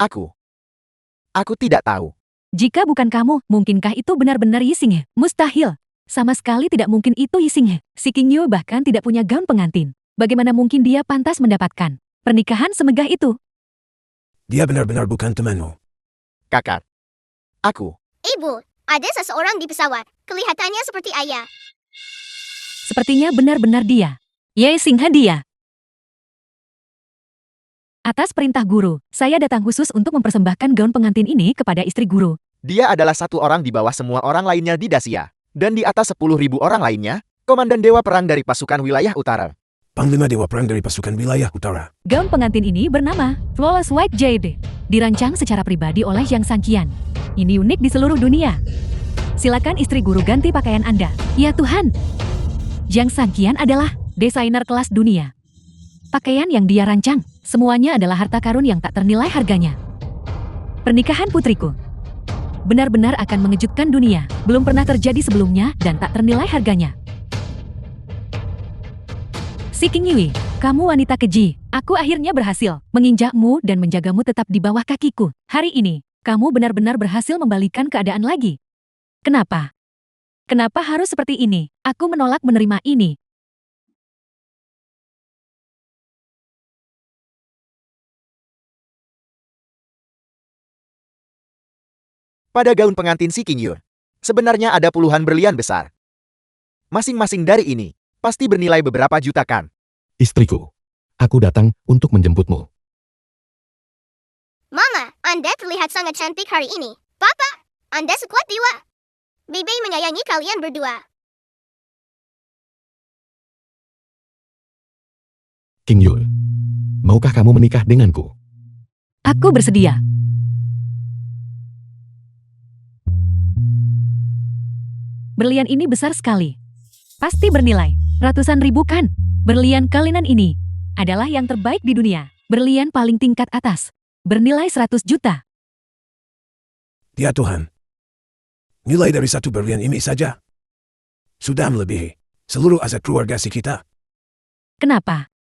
Aku tidak tahu. Jika bukan kamu, mungkinkah itu benar-benar Yising? Mustahil. Sama sekali tidak mungkin itu Yising. Si King Yu bahkan tidak punya gaun pengantin. Bagaimana mungkin dia pantas mendapatkan pernikahan semegah itu? Dia benar-benar bukan temanmu. Kakak. Aku. Ibu, ada seseorang di pesawat. Kelihatannya seperti ayah. Sepertinya benar-benar dia. Ye Singha dia. Atas perintah guru, saya datang khusus untuk mempersembahkan gaun pengantin ini kepada istri guru. Dia adalah satu orang di bawah semua orang lainnya di Dacia. Dan di atas 10.000 orang lainnya, Komandan Dewa Perang dari pasukan wilayah utara. Panglima Dewa Perang dari pasukan wilayah utara. Gaun pengantin ini bernama Flawless White Jade. Dirancang secara pribadi oleh Yang Sangqian. Ini unik di seluruh dunia. Silakan istri guru ganti pakaian Anda. Ya Tuhan. Yang Sangqian adalah desainer kelas dunia. Pakaian yang dia rancang, semuanya adalah harta karun yang tak ternilai harganya. Pernikahan putriku benar-benar akan mengejutkan dunia. Belum pernah terjadi sebelumnya dan tak ternilai harganya. Si King Yui, kamu wanita keji. Aku akhirnya berhasil menginjakmu dan menjagamu tetap di bawah kakiku. Hari ini, kamu benar-benar berhasil membalikan keadaan lagi. Kenapa? Kenapa harus seperti ini? Aku menolak menerima ini. Pada gaun pengantin si King Yu, sebenarnya ada puluhan berlian besar. Masing-masing dari ini pasti bernilai beberapa juta kan. Istriku, aku datang untuk menjemputmu. Anda terlihat sangat cantik hari ini. Papa, Anda sekuat dewa. Bibi menyayangi kalian berdua. King Yul, maukah kamu menikah denganku? Aku bersedia. Berlian ini besar sekali. Pasti bernilai ratusan ribu kan? Berlian kalian ini adalah yang terbaik di dunia. Berlian paling tingkat atas. Bernilai 100 juta. Ya Tuhan. Nilai dari satu berlian ini saja sudah melebihi seluruh aset keluarga si kita. Kenapa?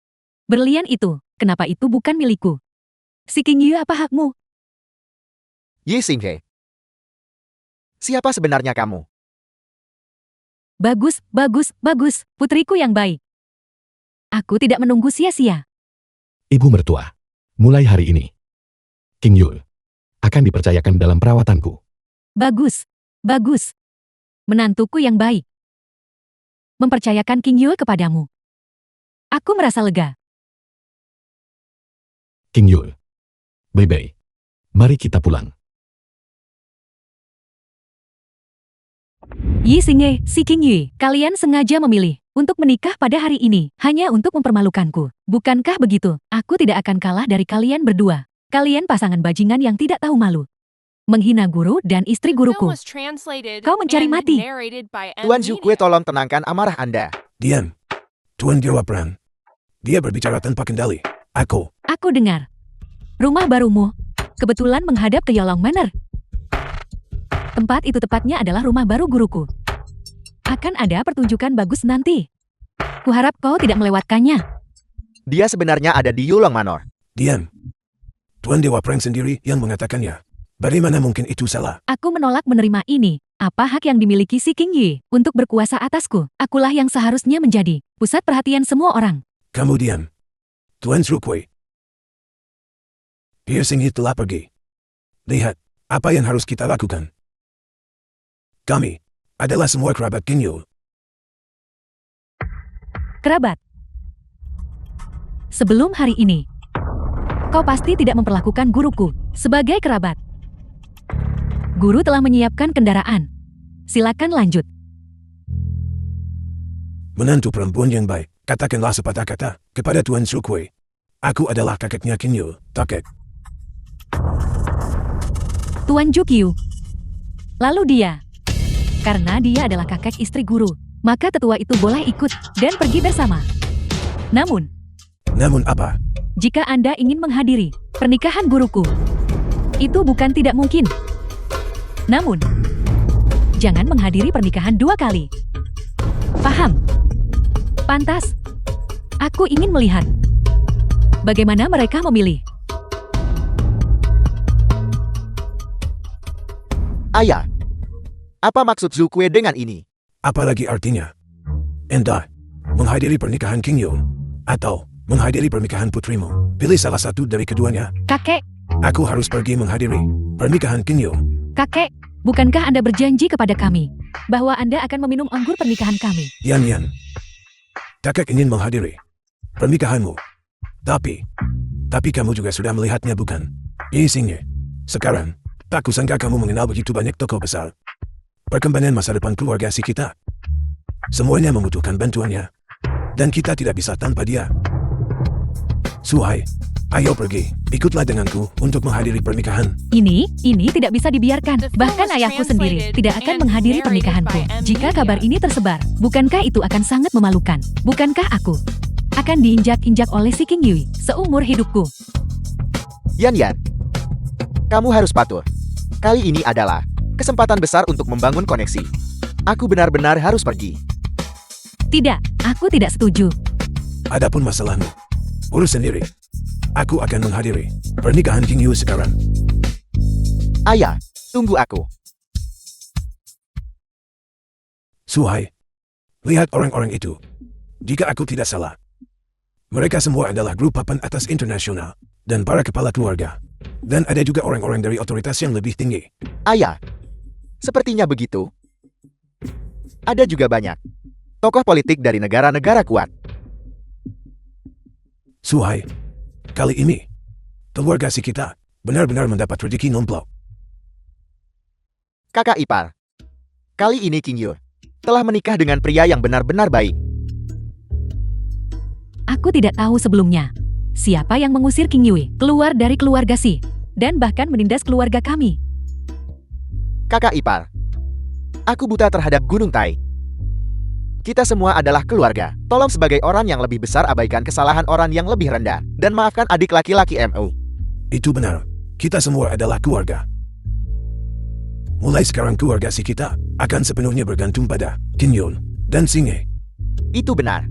Berlian itu, kenapa itu bukan milikku? Si King Yu apa hakmu? Yi Xinghe. Siapa sebenarnya kamu? Bagus, bagus, bagus, putriku yang baik. Aku tidak menunggu sia-sia. Ibu mertua, mulai hari ini, King Yul akan dipercayakan dalam perawatanku. Bagus, bagus. Menantuku yang baik. Mempercayakan King Yul kepadamu. Aku merasa lega. King Yul, bye-bye. Mari kita pulang. Yi Xinghe, si King Yu, kalian sengaja memilih untuk menikah pada hari ini hanya untuk mempermalukanku. Bukankah begitu? Aku tidak akan kalah dari kalian berdua. Kalian pasangan bajingan yang tidak tahu malu. Menghina guru dan istri guruku. Kau mencari mati. Tuan Zhu-Kue, tolong tenangkan amarah Anda. Diam. Tuan Dewa Perang. Dia berbicara tanpa kendali. Aku dengar. Rumah barumu kebetulan menghadap ke Yolong Manor. Tempat itu tepatnya adalah rumah baru guruku. Akan ada pertunjukan bagus nanti. Kuharap kau tidak melewatkannya. Dia sebenarnya ada di Yulong Manor. diam. Tuan Dewa Perang sendiri yang mengatakannya. Bagaimana mungkin itu salah? Aku menolak menerima ini. Apa hak yang dimiliki si King Yi untuk berkuasa atasku? Akulah yang seharusnya menjadi pusat perhatian semua orang. Kamu diam. Tuan Zhu-Kue. Yi Xinghe telah pergi. Lihat, apa yang harus kita lakukan. Kami adalah semua kerabat King Yul. Kerabat. Sebelum hari ini, kau pasti tidak memperlakukan guruku sebagai kerabat. Guru telah menyiapkan kendaraan. Silakan lanjut. Menantu perempuan yang baik, katakanlah sepatah kata kepada Tuan Zhu-Kue. Aku adalah kakeknya King Yul, kakek. Tuan Zhu-Kyu. Lalu dia. Karena dia adalah kakek istri guru, maka tetua itu boleh ikut dan pergi bersama. Namun Apa? jika Anda ingin menghadiri pernikahan guruku, itu bukan tidak mungkin. Namun, jangan menghadiri pernikahan 2 kali. Paham? Pantas. Aku ingin melihat bagaimana mereka memilih. Ayah, apa maksud Zhu-Kue dengan ini? Apalagi artinya? Anda menghadiri pernikahan King Yul atau menghadiri pernikahan putrimu? Pilih salah satu dari keduanya. Kakek, Aku harus pergi menghadiri pernikahan King Yul. kakek, bukankah Anda berjanji kepada kami bahwa Anda akan meminum anggur pernikahan kami? Yan. Kakek ingin menghadiri pernikahanmu. Tapi kamu juga sudah melihatnya, bukan? Yi Xinghe. Sekarang, tak kusangka kamu mengenal begitu banyak tokoh besar. Perkembangan masa depan keluarga si kita. Semuanya membutuhkan bantuannya. Dan kita tidak bisa tanpa dia. Suhai, ayo pergi. Ikutlah denganku untuk menghadiri pernikahan. Ini tidak bisa dibiarkan. Bahkan ayahku sendiri tidak akan menghadiri pernikahanku. Jika kabar ini tersebar, bukankah itu akan sangat memalukan? Bukankah aku akan diinjak-injak oleh si King Yui seumur hidupku? Yan, kamu harus patuh. Kali ini adalah kesempatan besar untuk membangun koneksi. Aku benar-benar harus pergi. Tidak, aku tidak setuju. Adapun masalahmu, urus sendiri. Aku akan menghadiri pernikahan King Yul sekarang. Ayah, tunggu aku. Suhai, lihat orang-orang itu. Jika aku tidak salah, mereka semua adalah grup papan atas internasional dan para kepala keluarga. Dan ada juga orang-orang dari otoritas yang lebih tinggi. Ayah, sepertinya begitu. Ada juga banyak tokoh politik dari negara-negara kuat. Suhai, kali ini, keluarga si kita benar-benar mendapat rezeki nomplok. Kakak ipar. Kali ini King Yue telah menikah dengan pria yang benar-benar baik. Aku tidak tahu sebelumnya siapa yang mengusir King Yue keluar dari keluarga Si dan bahkan menindas keluarga kami. Kakak ipar. Aku buta terhadap Gunung Tai. Kita semua adalah keluarga. Tolong sebagai orang yang lebih besar abaikan kesalahan orang yang lebih rendah. Dan maafkan adik laki-laki MU. Itu benar. Kita semua adalah keluarga. Mulai sekarang keluarga Si kita akan sepenuhnya bergantung pada King Yue dan Singe. Itu benar.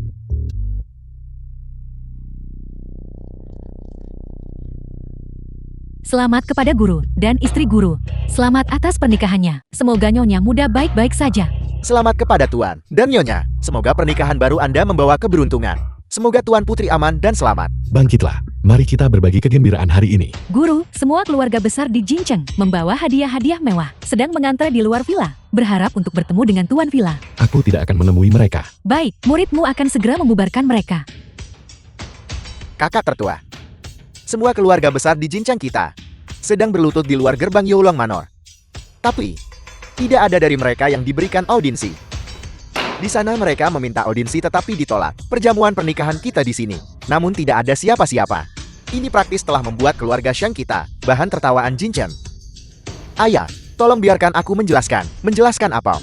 Selamat kepada guru dan istri guru. Selamat atas pernikahannya. Semoga nyonya muda baik-baik saja. Selamat kepada Tuan dan Nyonya. Semoga pernikahan baru Anda membawa keberuntungan. Semoga Tuan Putri aman dan selamat. Bangkitlah, mari kita berbagi kegembiraan hari ini. Guru, semua keluarga besar di Jincheng membawa hadiah-hadiah mewah, sedang mengantre di luar villa, berharap untuk bertemu dengan Tuan Villa. Aku tidak akan menemui mereka. Baik, muridmu akan segera membubarkan mereka. Kakak tertua. Semua keluarga besar di Jincheng kita sedang berlutut di luar gerbang Yolong Manor. Tapi tidak ada dari mereka yang diberikan audiensi. Di sana mereka meminta audiensi tetapi ditolak. Perjamuan pernikahan kita di sini, namun tidak ada siapa-siapa. Ini praktis telah membuat keluarga Shang kita bahan tertawaan Jincheng. Ayah, tolong biarkan aku menjelaskan. Menjelaskan apa?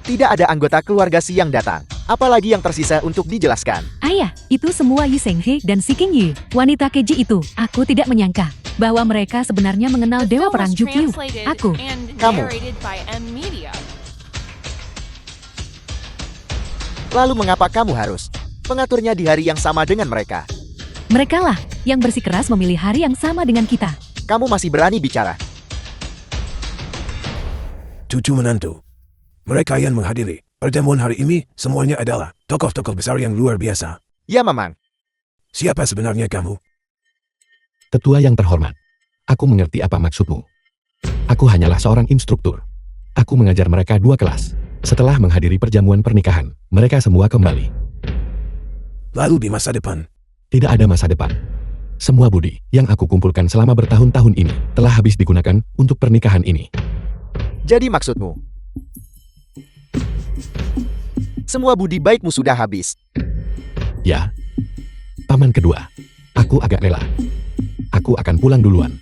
Tidak ada anggota keluarga Si yang datang. Apalagi yang tersisa untuk dijelaskan. Ayah, itu semua Yi Senghe dan Si King Yi. Wanita keji itu, aku tidak menyangka bahwa mereka sebenarnya mengenal The Dewa film Perang was Jukyu. translated Aku. and Kamu. narrated by M Media. Lalu mengapa kamu harus mengaturnya di hari yang sama dengan mereka? Merekalah yang bersikeras memilih hari yang sama dengan kita. Kamu masih berani bicara? Cucu menantu. Mereka yang menghadiri perjamuan hari ini semuanya adalah tokoh-tokoh besar yang luar biasa. Ya, Mamang. Siapa sebenarnya kamu? Tetua yang terhormat, aku mengerti apa maksudmu. Aku hanyalah seorang instruktur. Aku mengajar mereka 2 kelas. Setelah menghadiri perjamuan pernikahan, mereka semua kembali. Lalu di masa depan, Tidak ada masa depan. Semua budi yang aku kumpulkan selama bertahun-tahun ini telah habis digunakan untuk pernikahan ini. Jadi maksudmu, semua budi baikmu sudah habis. Ya, paman kedua, aku agak lelah. Aku akan pulang duluan.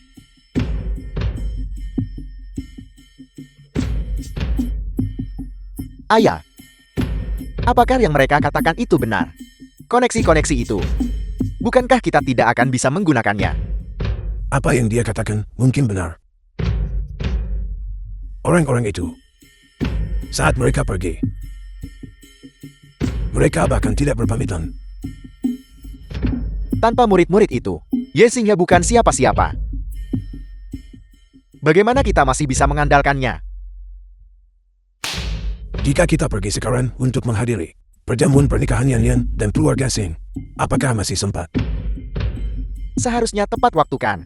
Ayah, apakah yang mereka katakan itu benar? Koneksi-koneksi itu, bukankah kita tidak akan bisa menggunakannya? apa yang dia katakan mungkin benar. Orang-orang itu, saat mereka pergi, mereka bahkan tidak berpamitan. Tanpa murid-murid itu, Yesingnya bukan siapa-siapa. Bagaimana kita masih bisa mengandalkannya? Jika kita pergi sekarang untuk menghadiri perjamuan pernikahan Yan Yan dan keluarga Singh, apakah masih sempat? Seharusnya tepat waktu kan?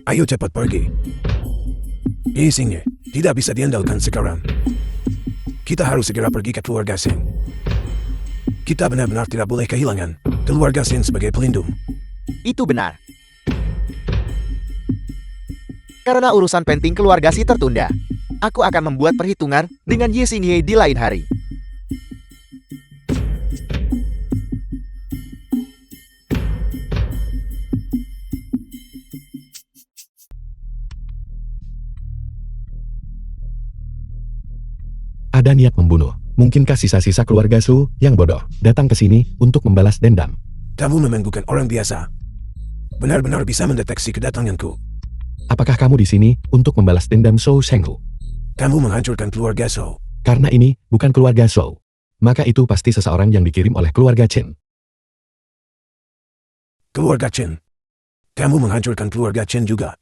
Ayo cepat pergi. Ini Singhnya tidak bisa diandalkan sekarang. Kita harus segera pergi ke keluarga Singh. Kita benar-benar tidak boleh kehilangan keluarga Singh sebagai pelindung. Itu benar. Karena urusan penting keluarga Si tertunda, aku akan membuat perhitungan dengan Ye Xingye di lain hari. Ada niat membunuh. Mungkinkah sisa-sisa keluarga Su yang bodoh datang ke sini untuk membalas dendam? Kamu memang bukan orang biasa. Benar-benar bisa mendeteksi kedatanganku. Apakah kamu di sini untuk membalas dendam Shou Shenghu? Kamu menghancurkan keluarga Shou. Karena ini bukan keluarga Shou, maka itu pasti seseorang yang dikirim oleh keluarga Chen. Keluarga Chen. Kamu menghancurkan keluarga Chen juga.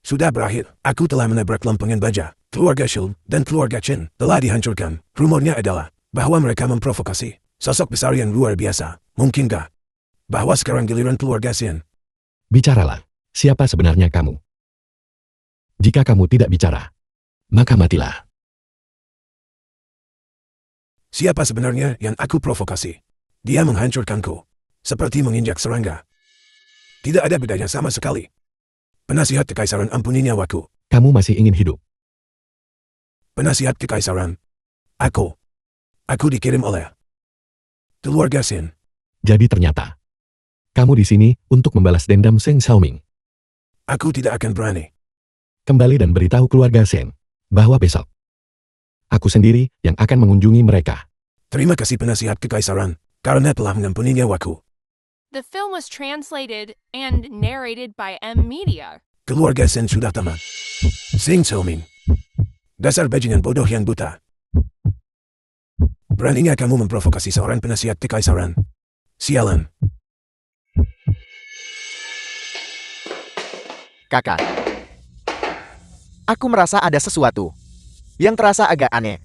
Sudah berakhir. Aku telah menabrak lempengan baja. Keluarga Shou dan keluarga Chen telah dihancurkan. Rumornya adalah bahwa mereka memprovokasi sosok besar yang luar biasa. Mungkinkah bahwa sekarang giliran keluarga Shin? Bicaralah, siapa sebenarnya kamu? Jika kamu tidak bicara, maka matilah. Siapa sebenarnya yang aku provokasi? Dia menghancurkanku, seperti menginjak serangga. Tidak ada bedanya sama sekali. Penasihat Kekaisaran, ampuni nyawaku. Kamu masih ingin hidup. Penasihat Kekaisaran. Aku dikirim oleh keluarga Xin. Jadi ternyata, kamu di sini untuk membalas dendam Seng Xiaoming. Aku tidak akan berani. Kembali dan beritahu keluarga Shen bahwa besok aku sendiri yang akan mengunjungi mereka. Terima kasih penasihat Kekaisaran, karena telah mengampuni nyawaku. The film was translated and narrated by M Media. Keluarga Sen sudah tamat. Seng Xiaoming. Dasar bajingan bodoh yang buta. Beraninya kamu memprovokasi seorang penasihat Kekaisaran. Sialan. Kakak. Aku merasa ada sesuatu yang terasa agak aneh.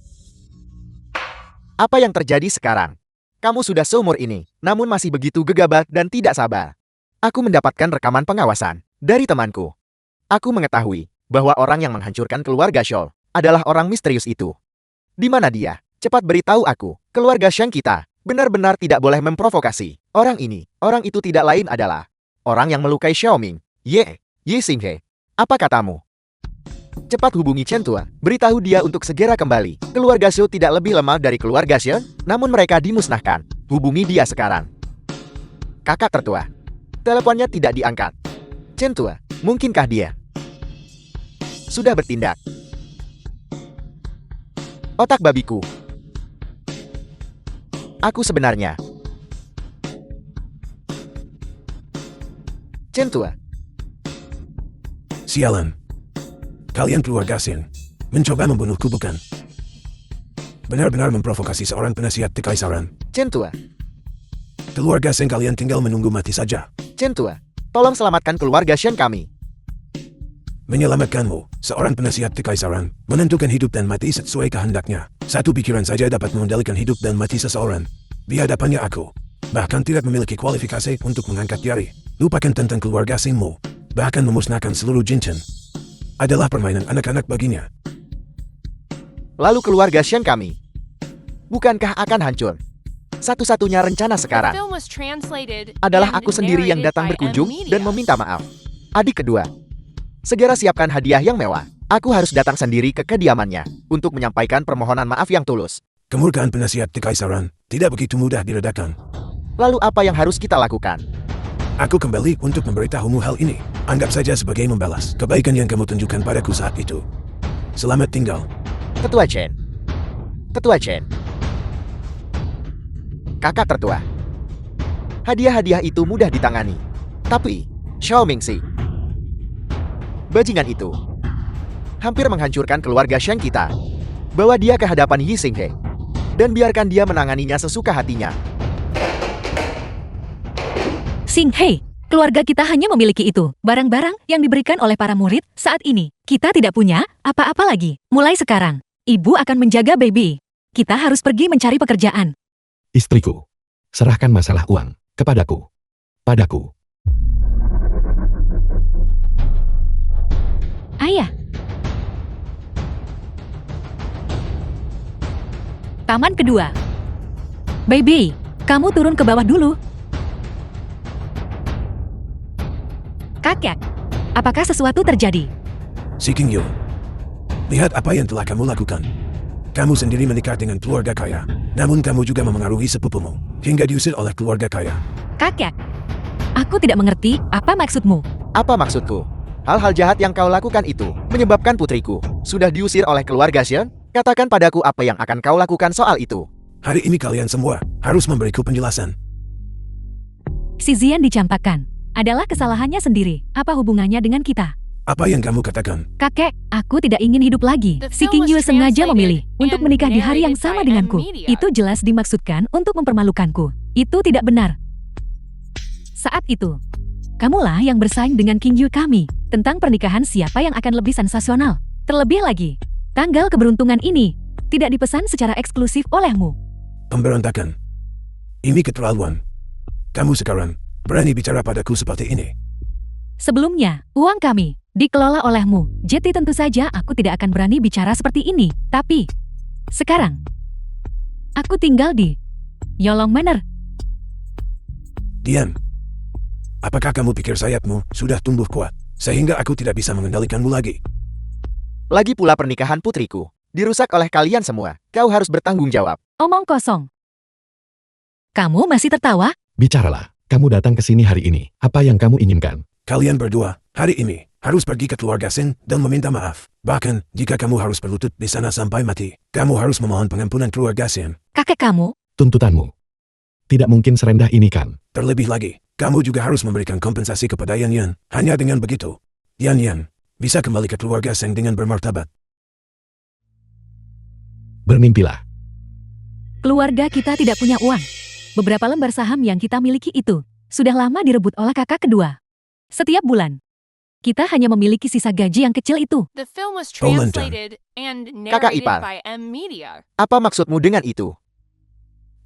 Apa yang terjadi sekarang? Kamu sudah seumur ini, namun masih begitu gegabah dan tidak sabar. Aku mendapatkan rekaman pengawasan dari temanku. Aku mengetahui bahwa orang yang menghancurkan keluarga Scholl adalah orang misterius itu. Di mana dia? Cepat beritahu aku. Keluarga Shang kita benar-benar tidak boleh memprovokasi. Orang itu tidak lain adalah orang yang melukai Xiaoming. Ye Xinghe. Apa katamu? Cepat hubungi Chen Tua, beritahu dia untuk segera kembali. Keluarga Shou tidak lebih lemah dari keluarga Shen, namun mereka dimusnahkan. Hubungi dia sekarang. Kakak tertua. Teleponnya tidak diangkat. Chen Tua, mungkinkah dia sudah bertindak? Otak babiku. Aku sebenarnya. Chen Tua. Sialan. Kalian keluarga Sin mencoba membunuhku, bukan? Benar-benar memprovokasi seorang penasihat Kekaisaran. Chen Tua. Keluarga Sin, kalian tinggal menunggu mati saja. Chen Tua, tolong selamatkan keluarga Shen kami. Menyelamatkanmu, seorang penasihat Kekaisaran, menentukan hidup dan mati sesuai kehendaknya. Satu pikiran saja dapat mengendalikan hidup dan mati seseorang. Di hadapannya aku bahkan tidak memiliki kualifikasi untuk mengangkat jari. Lupakan tentang keluarga Sinmu. Bahkan memusnahkan seluruh Jinchen adalah permainan anak-anak baginya. Lalu keluarga Shen kami, bukankah akan hancur? Satu-satunya rencana The sekarang film was translated adalah and aku sendiri yang narrated datang by M berkunjung Media. dan meminta maaf. Adik kedua, segera siapkan hadiah yang mewah. Aku harus datang sendiri ke kediamannya untuk menyampaikan permohonan maaf yang tulus. Kemurkaan penasihat Kekaisaran tidak begitu mudah diredakan. Lalu apa yang harus kita lakukan? Aku kembali untuk memberitahumu hal ini. Anggap saja sebagai membalas kebaikan yang kamu tunjukkan padaku saat itu. Selamat tinggal. Ketua Chen. Ketua Chen. Kakak tertua. Hadiah-hadiah itu mudah ditangani. Tapi, Xiaoming Si, bajingan itu hampir menghancurkan keluarga Shang kita. Bawa dia ke hadapan Yi Xinghe dan biarkan dia menanganinya sesuka hatinya. Xinghe, keluarga kita hanya memiliki itu, barang-barang yang diberikan oleh para murid saat ini. Kita tidak punya apa-apa lagi. Mulai sekarang, ibu akan menjaga baby. Kita harus pergi mencari pekerjaan. Istriku, serahkan masalah uang kepadaku. Padaku. Ayah. Taman kedua. Baby, kamu turun ke bawah dulu. Kakek, apakah sesuatu terjadi? Si King Yu, lihat apa yang telah kamu lakukan. Kamu sendiri menikah dengan keluarga kaya, namun kamu juga memengaruhi sepupumu hingga diusir oleh keluarga kaya. Kakek, aku tidak mengerti apa maksudmu. Apa maksudku? Hal-hal jahat yang kau lakukan itu menyebabkan putriku sudah diusir oleh keluarga Shen? Katakan padaku apa yang akan kau lakukan soal itu. Hari ini kalian semua harus memberiku penjelasan. Si Zian dicampakkan. Adalah kesalahannya sendiri. Apa hubungannya dengan kita? Apa yang kamu katakan? Kakek, aku tidak ingin hidup lagi. The Si film King was Yu sengaja translated memilih untuk and menikah di hari yang narrated sama by denganku. M Media. Itu jelas dimaksudkan untuk mempermalukanku. Itu tidak benar. Saat itu, kamulah yang bersaing dengan King Yu kami tentang pernikahan siapa yang akan lebih sensasional. Terlebih lagi, tanggal keberuntungan ini tidak dipesan secara eksklusif olehmu. Pemberontakan. Ini keterlaluan. Kamu sekarang berani bicara padaku seperti ini. Sebelumnya, uang kami dikelola olehmu. Jadi tentu saja aku tidak akan berani bicara seperti ini. Tapi, sekarang, aku tinggal di Yolong Manor. Diam. Apakah kamu pikir sayapmu sudah tumbuh kuat, sehingga aku tidak bisa mengendalikanmu lagi? Lagi pula pernikahan putriku dirusak oleh kalian semua. Kau harus bertanggung jawab. Omong kosong. Kamu masih tertawa? Bicaralah, kamu datang ke sini hari ini. Apa yang kamu inginkan? Kalian berdua, hari ini, harus pergi ke keluarga Sin dan meminta maaf. Bahkan, jika kamu harus berlutut di sana sampai mati, kamu harus memohon pengampunan keluarga Sin. Kakek kamu? Tuntutanmu tidak mungkin serendah ini kan? Terlebih lagi, kamu juga harus memberikan kompensasi kepada Yan Yan. Hanya dengan begitu, Yan Yan bisa kembali ke keluarga Seng dengan bermartabat. Bermimpilah. Keluarga kita tidak punya uang. Beberapa lembar saham yang kita miliki itu sudah lama direbut oleh kakak kedua. Setiap bulan, kita hanya memiliki sisa gaji yang kecil itu. The film was Oh, Lantern. translated and Kakak narrated ipar. by M Media. Apa maksudmu dengan itu?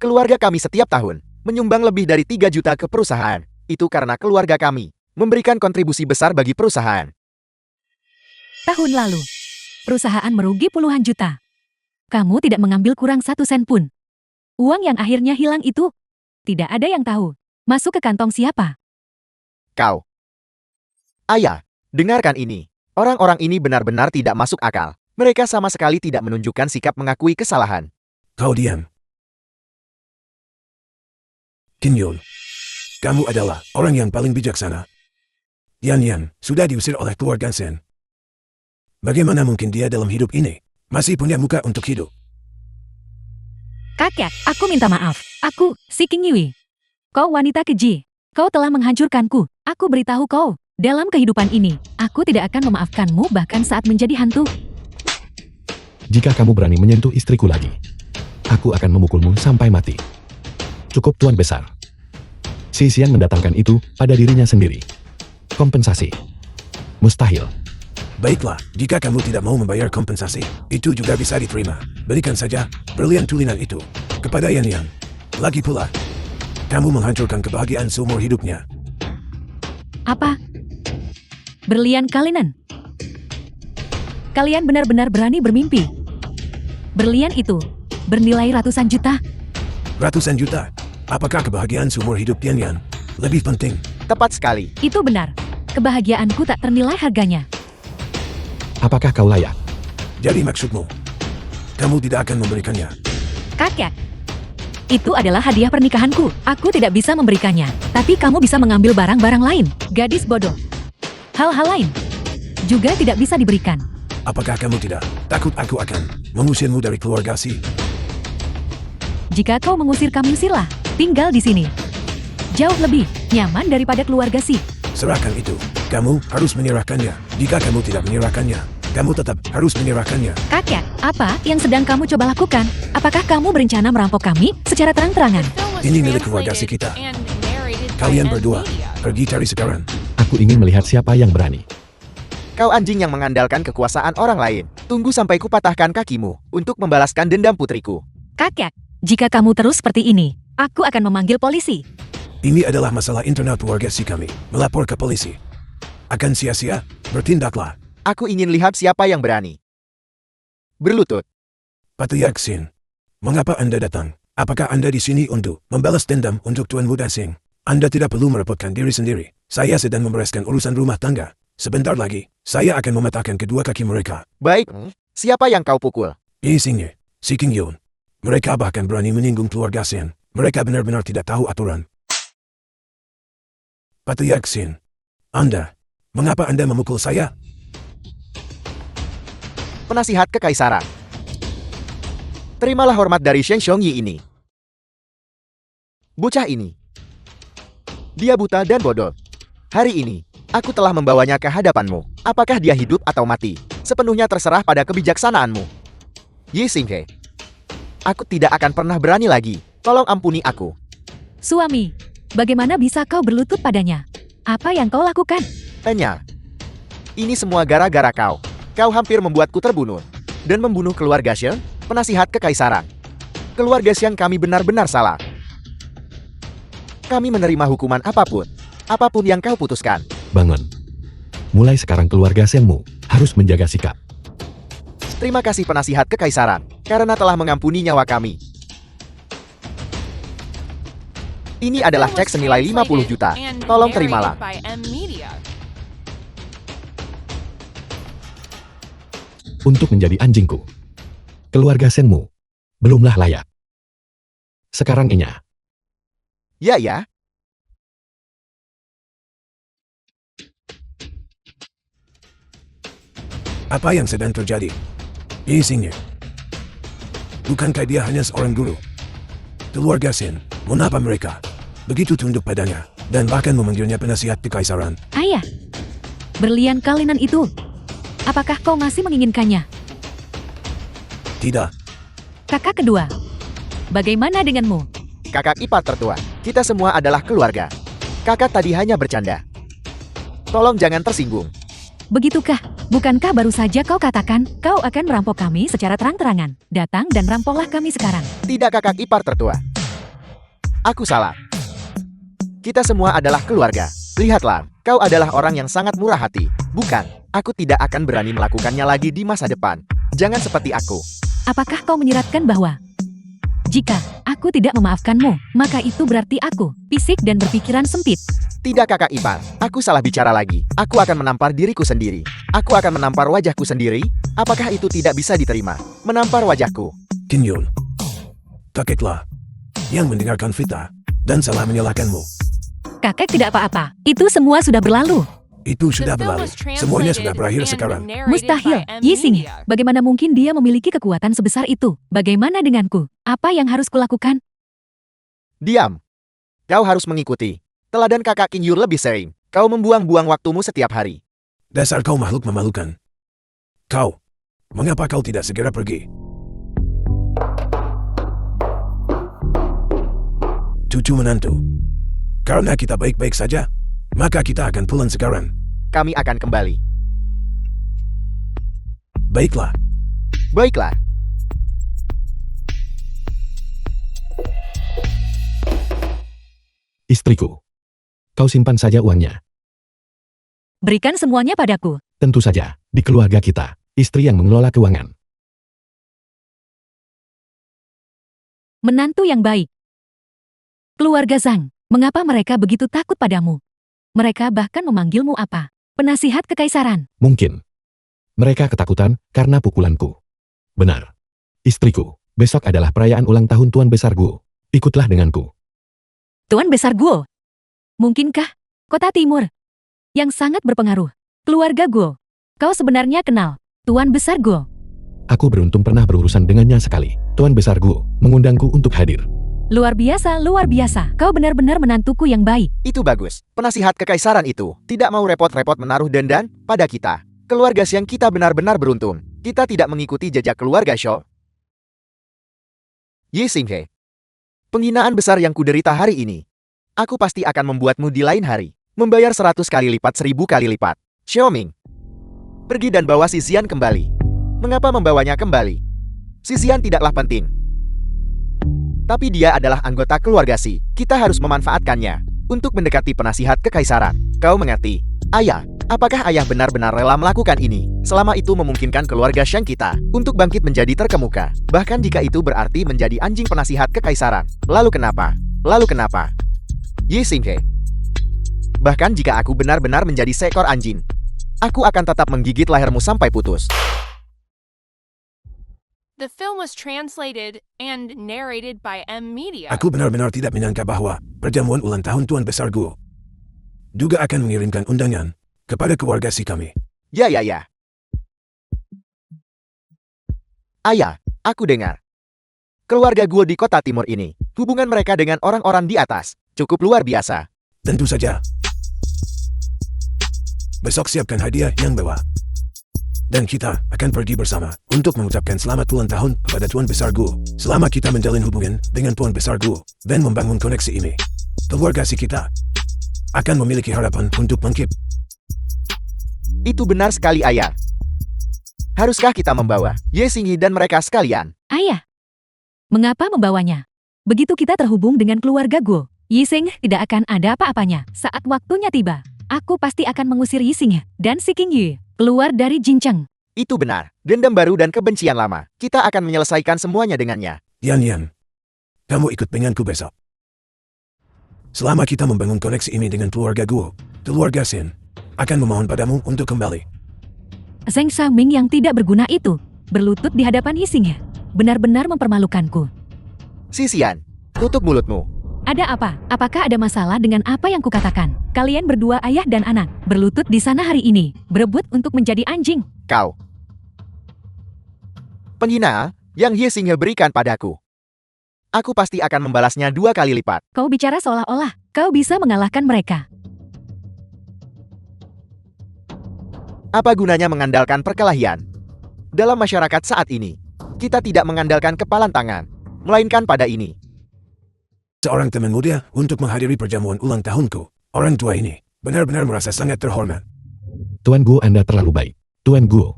Keluarga kami setiap tahun menyumbang lebih dari 3 juta ke perusahaan. Itu karena keluarga kami memberikan kontribusi besar bagi perusahaan. Tahun lalu, perusahaan merugi puluhan juta. Kamu tidak mengambil kurang 1 sen pun. Uang yang akhirnya hilang itu, tidak ada yang tahu. Masuk ke kantong siapa? Kau. Ayah, dengarkan ini. Orang-orang ini benar-benar tidak masuk akal. Mereka sama sekali tidak menunjukkan sikap mengakui kesalahan. Kau diam. Kim Yun, kamu adalah orang yang paling bijaksana. Yan Yan sudah diusir oleh keluarga Sen. Bagaimana mungkin dia dalam hidup ini masih punya muka untuk hidup? Kakek, aku minta maaf. Aku, si King Yui. Kau wanita keji. Kau telah menghancurkanku. Aku beritahu kau, dalam kehidupan ini, aku tidak akan memaafkanmu bahkan saat menjadi hantu. Jika kamu berani menyentuh istriku lagi, aku akan memukulmu sampai mati. Cukup Tuan Besar. Si Xian mendatangkan itu pada dirinya sendiri. Kompensasi. Mustahil. Baiklah, jika kamu tidak mau membayar kompensasi, itu juga bisa diterima. Berikan saja berlian tulinan itu kepada Yan Yan. Lagi pula, kamu menghancurkan kebahagiaan seumur hidupnya. Apa? Berlian Kalinen. Kalian benar-benar berani bermimpi. Berlian itu bernilai ratusan juta. Ratusan juta. Apakah kebahagiaan seumur hidup Yan Yan lebih penting? Tepat sekali. Itu benar. Kebahagiaanku tak ternilai harganya. Apakah kau layak? Jadi maksudmu, kamu tidak akan memberikannya? Kakek, itu adalah hadiah pernikahanku. Aku tidak bisa memberikannya. Tapi kamu bisa mengambil barang-barang lain. Gadis bodoh. Hal-hal lain juga tidak bisa diberikan. Apakah kamu tidak takut aku akan mengusirmu dari keluarga Si? Jika kau mengusir kami, usirlah. Tinggal di sini. Jauh lebih nyaman daripada keluarga Si. Serahkan itu. Kamu harus menyerahkannya. Jika kamu tidak menyerahkannya, kamu tetap harus menyerahkannya. Kakek, apa yang sedang kamu coba lakukan? Apakah kamu berencana merampok kami secara terang-terangan? The film was Ini milik keluarga Si kita. translated and narrated by Kalian M berdua, Media. pergi cari sekarang. Aku ingin melihat siapa yang berani. Kau anjing yang mengandalkan kekuasaan orang lain. Tunggu sampai kupatahkan kakimu untuk membalaskan dendam putriku. Kakek, jika kamu terus seperti ini, aku akan memanggil polisi. Ini adalah masalah internal keluarga Si kami. Melapor ke polisi akan sia-sia. Bertindaklah. Aku ingin lihat siapa yang berani. Berlutut. Patyak Sin, mengapa Anda datang? Apakah Anda di sini untuk membalas dendam untuk Tuan Muda Sing? Anda tidak perlu merepotkan diri sendiri. Saya sedang membereskan urusan rumah tangga. Sebentar lagi, saya akan mematahkan kedua kaki mereka. Baik, siapa yang kau pukul? Isinya, si King Yun. Mereka bahkan berani menyinggung keluarga Sin. Mereka benar-benar tidak tahu aturan. Patyak Sin, mengapa Anda memukul saya? Penasihat Kekaisaran. Terimalah hormat dari Sheng Xiongyi ini. Bocah ini. Dia buta dan bodoh. Hari ini, aku telah membawanya ke hadapanmu. Apakah dia hidup atau mati? Sepenuhnya terserah pada kebijaksanaanmu. Yi Xinghe. Aku tidak akan pernah berani lagi. Tolong ampuni aku. Suami, bagaimana bisa kau berlutut padanya? Apa yang kau lakukan? Tanya. Ini semua gara-gara kau. Kau hampir membuatku terbunuh. Dan membunuh keluarga Sheng, penasihat Kekaisaran. Keluarga Sheng kami benar-benar salah. Kami menerima hukuman apapun. Apapun yang kau putuskan. Bangun. Mulai sekarang keluarga Senmu harus menjaga sikap. Terima kasih penasihat Kekaisaran, karena telah mengampuni nyawa kami. Ini The adalah film cek was senilai 50 translated juta. and Tolong narrated terimalah. by M Media. Untuk menjadi anjingku. Keluarga Senmu. Belumlah layak. Sekarang Inya. Ya ya. Apa yang sedang terjadi? Isinya. Bukankah dia hanya seorang guru? Keluarga Sin, mengapa mereka begitu tunduk padanya dan bahkan memanggilnya penasihat kekaisaran? Ayah, berlian kalinan itu. Apakah kau masih menginginkannya? Tidak, Kakak kedua, bagaimana denganmu? Kakak ipar tertua. Kita semua adalah keluarga. Kakak tadi hanya bercanda. Tolong jangan tersinggung. Begitukah? Bukankah baru saja kau katakan kau akan merampok kami secara terang-terangan? Datang dan rampoklah kami sekarang. Tidak kakak ipar tertua. Aku salah. Kita semua adalah keluarga. Lihatlah, kau adalah orang yang sangat murah hati. Bukan, aku tidak akan berani melakukannya lagi di masa depan. Jangan seperti aku. Apakah kau menyiratkan bahwa jika aku tidak memaafkanmu, maka itu berarti aku fisik dan berpikiran sempit? Tidak kakak ipar, aku salah bicara lagi. Aku akan menampar diriku sendiri. Aku akan menampar wajahku sendiri. Apakah itu tidak bisa diterima? Menampar wajahku. Qin Yun. Kakeklah yang mendengarkan fitnah dan salah menyalahkanmu. Kakek tidak apa-apa. Itu semua sudah berlalu. Itu sudah The film berlalu. was translated Semuanya sudah berakhir and sekarang. narrated Mustahil. by M Yising, Media. bagaimana mungkin dia memiliki kekuatan sebesar itu? Bagaimana denganku? Apa yang harus kulakukan? Diam. Kau harus mengikuti. Teladan kakak Qin Yun lebih sering. Kau membuang-buang waktumu setiap hari. Dasar kau makhluk memalukan. Kau, mengapa kau tidak segera pergi? Cucu menantu. Karena kita baik-baik saja, maka kita akan pulang sekarang. Kami akan kembali. Baiklah. Baiklah. Istriku. Kau simpan saja uangnya. Berikan semuanya padaku. Tentu saja, di keluarga kita, istri yang mengelola keuangan. Menantu yang baik. Keluarga Zhang, mengapa mereka begitu takut padamu? Mereka bahkan memanggilmu apa? Penasihat kekaisaran. Mungkin. Mereka ketakutan karena pukulanku. Benar. Istriku, besok adalah perayaan ulang tahun Tuan Besar Guo. Ikutlah denganku. Tuan Besar Guo. Mungkinkah? Kota Timur. Yang sangat berpengaruh. Keluarga Guo. Kau sebenarnya kenal Tuan Besar Guo. Aku beruntung pernah berurusan dengannya sekali. Tuan Besar Guo mengundangku untuk hadir. Luar biasa, luar biasa. Kau benar-benar menantuku yang baik. Itu bagus. Penasihat kekaisaran itu tidak mau repot-repot menaruh dandan pada kita. Keluarga Xiang kita benar-benar beruntung. Kita tidak mengikuti jejak keluarga Shou. Ye Xinghe. Penghinaan besar yang kuderita hari ini. Aku pasti akan membuatmu di lain hari. Membayar 100 kali lipat, 1000 kali lipat. Xiaoming. Pergi dan bawa si Xian kembali. Mengapa membawanya kembali? Si Xian tidaklah penting. Tapi dia adalah anggota keluarga Si. Kita harus memanfaatkannya untuk mendekati penasihat kekaisaran. Kau mengerti? Ayah, apakah ayah benar-benar rela melakukan ini? Selama itu memungkinkan keluarga Shang kita untuk bangkit menjadi terkemuka. Bahkan jika itu berarti menjadi anjing penasihat kekaisaran. Lalu kenapa? Lalu kenapa? Ye Xinghe. Bahkan jika aku benar-benar menjadi seekor anjing, aku akan tetap menggigit lehermu sampai putus. The film was translated and narrated by M Media. Aku benar-benar tidak menyangka bahwa perjamuan ulang tahun Tuan Besar Guo juga akan mengirimkan undangan kepada keluarga si kami. Ya. Ayah, aku dengar. Keluarga Guo di kota timur ini, hubungan mereka dengan orang-orang di atas, cukup luar biasa. Tentu saja. Besok siapkan hadiah yang bawa. Dan kita akan pergi bersama untuk mengucapkan selamat ulang tahun kepada Tuan Besar Guo. Selama kita menjalin hubungan dengan Tuan Besar Guo dan membangun koneksi ini, keluarga si kita akan memiliki harapan untuk bangkit. Itu benar sekali ayah. Haruskah kita membawa Ye Xinghe dan mereka sekalian? Ayah, mengapa membawanya? Begitu kita terhubung dengan keluarga Guo, Yising tidak akan ada apa-apanya. Saat waktunya tiba, aku pasti akan mengusir Yising dan si King Yu keluar dari Jincheng. Itu benar. Dendam baru dan kebencian lama. Kita akan menyelesaikan semuanya dengannya. Yan, kamu ikut denganku besok. Selama kita membangun koneksi ini dengan keluarga Guo, keluarga Sin akan memohon padamu untuk kembali. Zheng Xiaoming yang tidak berguna itu berlutut di hadapan Yixinghe. Benar-benar mempermalukanku. Sisian, tutup mulutmu. Ada apa? Apakah ada masalah dengan apa yang kukatakan? Kalian berdua ayah dan anak, berlutut di sana hari ini, berebut untuk menjadi anjing. Kau. Penghina yang Yixinghe berikan padaku. Aku pasti akan membalasnya 2 kali lipat. Kau bicara seolah-olah kau bisa mengalahkan mereka. Apa gunanya mengandalkan perkelahian? Dalam masyarakat saat ini, kita tidak mengandalkan kepalan tangan, melainkan pada ini. Seorang teman muda untuk menghadiri perjamuan ulang tahunku. Orang tua ini benar-benar merasa sangat terhormat. Tuan Guo, Anda terlalu baik. Tuan Guo.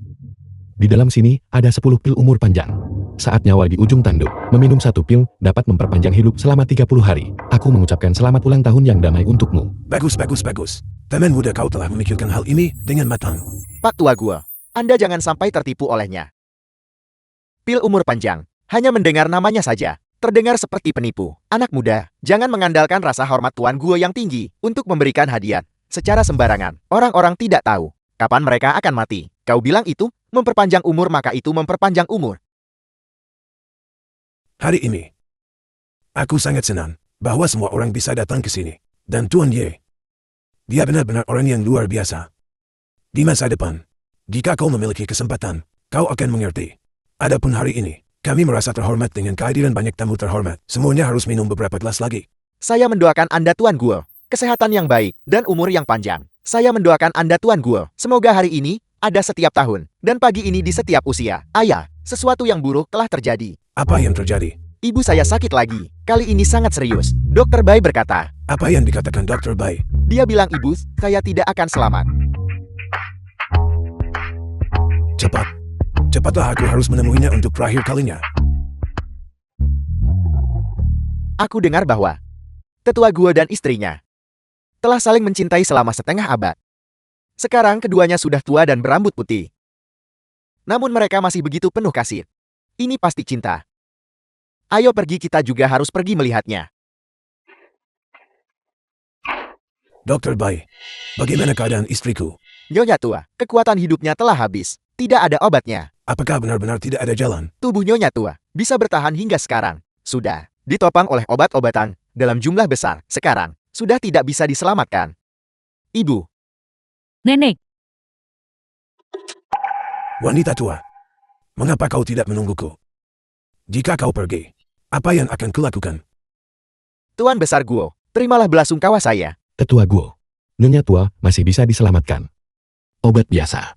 Di dalam sini ada 10 pil umur panjang. Saat nyawa di ujung tanduk, meminum 1 pil dapat memperpanjang hidup selama 30 hari. Aku mengucapkan selamat ulang tahun yang damai untukmu. Bagus. Teman muda, kau telah memikirkan hal ini dengan matang. Pak Tua Guo, Anda jangan sampai tertipu olehnya. Pil umur panjang, hanya mendengar namanya saja, terdengar seperti penipu. Anak muda, jangan mengandalkan rasa hormat Tuan Guo yang tinggi untuk memberikan hadiah secara sembarangan. Orang-orang tidak tahu kapan mereka akan mati. Kau bilang itu memperpanjang umur, maka itu memperpanjang umur. Hari ini, aku sangat senang bahwa semua orang bisa datang ke sini. Dan Tuan Ye, dia benar-benar orang yang luar biasa. Di masa depan, jika kau memiliki kesempatan, kau akan mengerti. Adapun hari ini, kami merasa terhormat dengan kehadiran banyak tamu terhormat. Semuanya harus minum beberapa gelas lagi. Saya mendoakan Anda Tuan Guo, kesehatan yang baik dan umur yang panjang. Saya mendoakan Anda Tuan Guo, semoga hari ini ada setiap tahun dan pagi ini di setiap usia. Ayah, sesuatu yang buruk telah terjadi. Apa yang terjadi? Ibu saya sakit lagi. Kali ini sangat serius. Dokter Bai berkata. Apa yang dikatakan Dr. Bai? Dia bilang ibu, saya tidak akan selamat. Cepatlah, aku harus menemuinya untuk terakhir kalinya. Aku dengar bahwa tetua Guo dan istrinya telah saling mencintai selama setengah abad. Sekarang keduanya sudah tua dan berambut putih. Namun mereka masih begitu penuh kasih. Ini pasti cinta. Ayo pergi, kita juga harus pergi melihatnya. Dr. Bai, bagaimana keadaan istriku? Nyonya tua, kekuatan hidupnya telah habis. Tidak ada obatnya. Apakah benar-benar tidak ada jalan? Tubuh Nyonya tua bisa bertahan hingga sekarang. Sudah ditopang oleh obat-obatan dalam jumlah besar. Sekarang sudah tidak bisa diselamatkan. Ibu. Nenek, Wanita tua, mengapa kau tidak menungguku? Jika kau pergi, apa yang akan kulakukan? Tuan Besar Guo, terimalah belasungkawa saya. Tetua Guo. Nyonya tua masih bisa diselamatkan. Obat biasa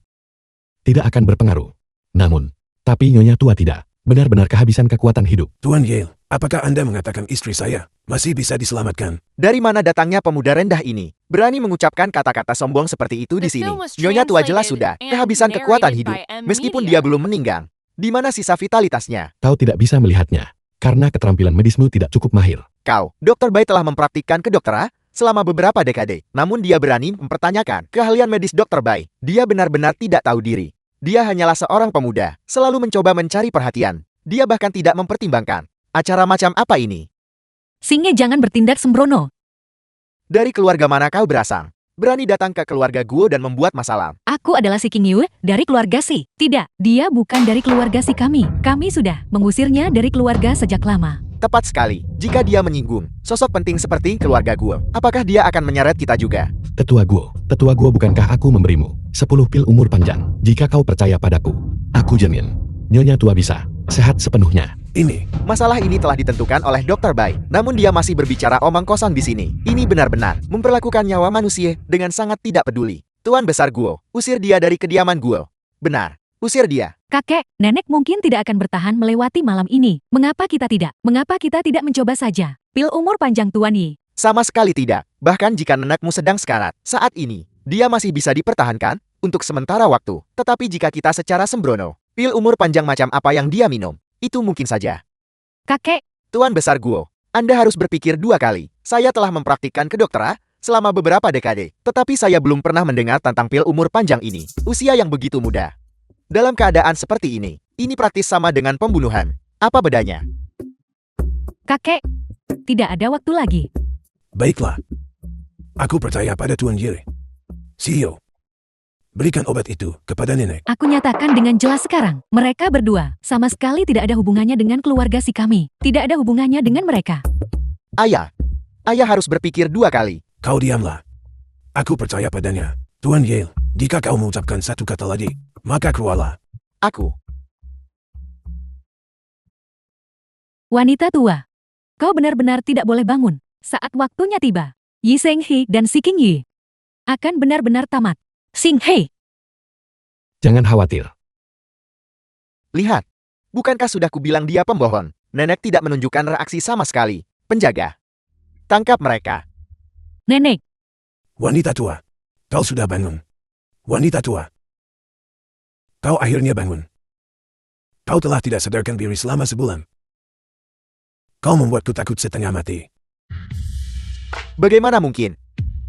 tidak akan berpengaruh. Namun, tapi Nyonya tua tidak. Benar-benar kehabisan kekuatan hidup. Tuan Yale, apakah Anda mengatakan istri saya masih bisa diselamatkan? Dari mana datangnya pemuda rendah ini? Berani mengucapkan kata-kata sombong seperti itu di sini. Nyonya tua jelas sudah kehabisan kekuatan hidup. Meskipun dia belum meninggal. Di mana sisa vitalitasnya? Kau tidak bisa melihatnya. Karena keterampilan medismu tidak cukup mahir. Kau, Dr. Bai telah mempraktikkan kedokteran selama beberapa dekade. Namun dia berani mempertanyakan keahlian medis Dr. Bai. Dia benar-benar tidak tahu diri. Dia hanyalah seorang pemuda, selalu mencoba mencari perhatian. Dia bahkan tidak mempertimbangkan acara macam apa ini. Singe jangan bertindak sembrono. Dari keluarga mana kau berasal? Berani datang ke keluarga Guo dan membuat masalah. Aku adalah si King Yue dari keluarga Si. Tidak, dia bukan dari keluarga Si kami. Kami sudah mengusirnya dari keluarga sejak lama. Tepat sekali. Jika dia menyinggung sosok penting seperti keluarga Guo, apakah dia akan menyeret kita juga? Tetua Guo, bukankah aku memberimu 10 pil umur panjang? Jika kau percaya padaku, aku jamin, Nyonya tua bisa sehat sepenuhnya. Masalah ini telah ditentukan oleh Dr. Bai, namun dia masih berbicara omong kosong di sini. Ini benar-benar memperlakukan nyawa manusia dengan sangat tidak peduli. Tuan Besar Guo, usir dia dari kediaman Guo. Benar, usir dia. Kakek, nenek mungkin tidak akan bertahan melewati malam ini. Mengapa kita tidak? Mengapa kita tidak mencoba saja? Pil umur panjang Tuan Yi. Sama sekali tidak. Bahkan jika nenekmu sedang sekarat, saat ini, dia masih bisa dipertahankan untuk sementara waktu. Tetapi jika kita secara sembrono, pil umur panjang macam apa yang dia minum, itu mungkin saja. Kakek, Tuan Besar Guo, Anda harus berpikir 2 kali. Saya telah mempraktikkan kedokteran selama beberapa dekade, tetapi saya belum pernah mendengar tentang pil umur panjang ini. Usia yang begitu muda. Dalam keadaan seperti ini praktis sama dengan pembunuhan. Apa bedanya? kakek, tidak ada waktu lagi. Baiklah. Aku percaya pada Tuan Ye. CEO, berikan obat itu kepada nenek. Aku nyatakan dengan jelas sekarang, mereka berdua sama sekali tidak ada hubungannya dengan keluarga si kami. Tidak ada hubungannya dengan mereka. Ayah, ayah harus berpikir 2 kali. Kau diamlah. Aku percaya padanya. Tuan Ye, jika kau mengucapkan satu kata lagi, maka keluarlah. Aku. Wanita tua, kau benar-benar tidak boleh bangun saat waktunya tiba. Yi Seng He dan Si King Yi akan benar-benar tamat. Sing He, Jangan khawatir. Lihat. Bukankah sudah kubilang dia pembohong? Nenek tidak menunjukkan reaksi sama sekali. Penjaga. Tangkap mereka. nenek, Wanita tua, kau sudah bangun. Wanita tua, kau akhirnya bangun. Kau telah tidak sadarkan diri selama sebulan. Kau membuatku takut setengah mati. Bagaimana mungkin?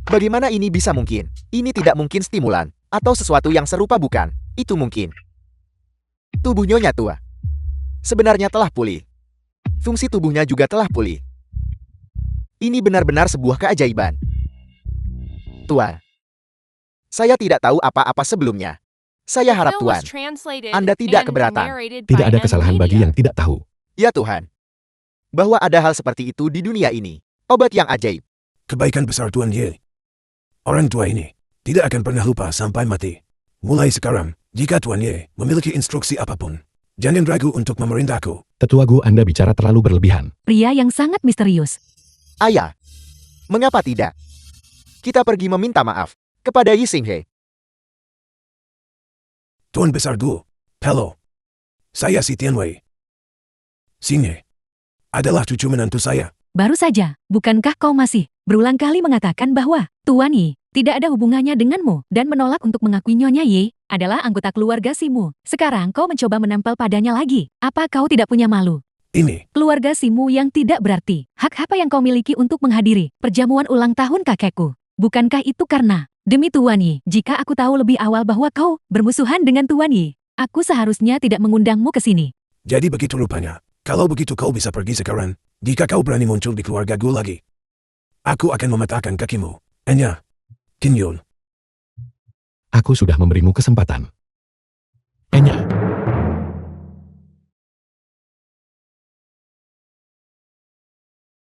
Bagaimana ini bisa mungkin? Ini tidak mungkin stimulan. Atau sesuatu yang serupa bukan? Itu mungkin. Tubuh Nyonya tua. Sebenarnya telah pulih. Fungsi tubuhnya juga telah pulih. Ini benar-benar sebuah keajaiban. Tuan. Saya tidak tahu apa-apa sebelumnya. Saya The harap film was Tuan. translated Anda tidak and keberatan. narrated Tidak by ada M kesalahan bagi Media. yang tidak tahu. Ya Tuhan. Bahwa ada hal seperti itu di dunia ini. Obat yang ajaib. Kebaikan besar Tuan Ye. Orang tua ini tidak akan pernah lupa sampai mati. Mulai sekarang, jika Tuan Ye memiliki instruksi apapun, jangan ragu untuk memerintahku. Tetua Gu, Anda bicara terlalu berlebihan. pria yang sangat misterius. Ayah. Mengapa tidak? Kita pergi meminta maaf kepada Yi Sing He. Tuan Besar Gu, hello. Saya si Tianwei. Singe adalah cucu menantu saya. Baru saja, bukankah kau masih berulang kali mengatakan bahwa Tuan Yi tidak ada hubungannya denganmu dan menolak untuk mengakui Nyonya Yi adalah anggota keluarga Simu. Sekarang kau mencoba menempel padanya lagi. Apa kau tidak punya malu? Ini, Keluarga Simu yang tidak berarti. Hak apa yang kau miliki untuk menghadiri perjamuan ulang tahun kakekku? Bukankah itu karena, demi Tuan Yi, jika aku tahu lebih awal bahwa kau bermusuhan dengan Tuan Yi, aku seharusnya tidak mengundangmu ke sini. jadi begitu rupanya. Kalau begitu kau bisa pergi sekarang. Jika kau berani muncul di keluarga Gu lagi, aku akan mematahkan kakimu. Enya, Qin Yun. Aku sudah memberimu kesempatan. Enya,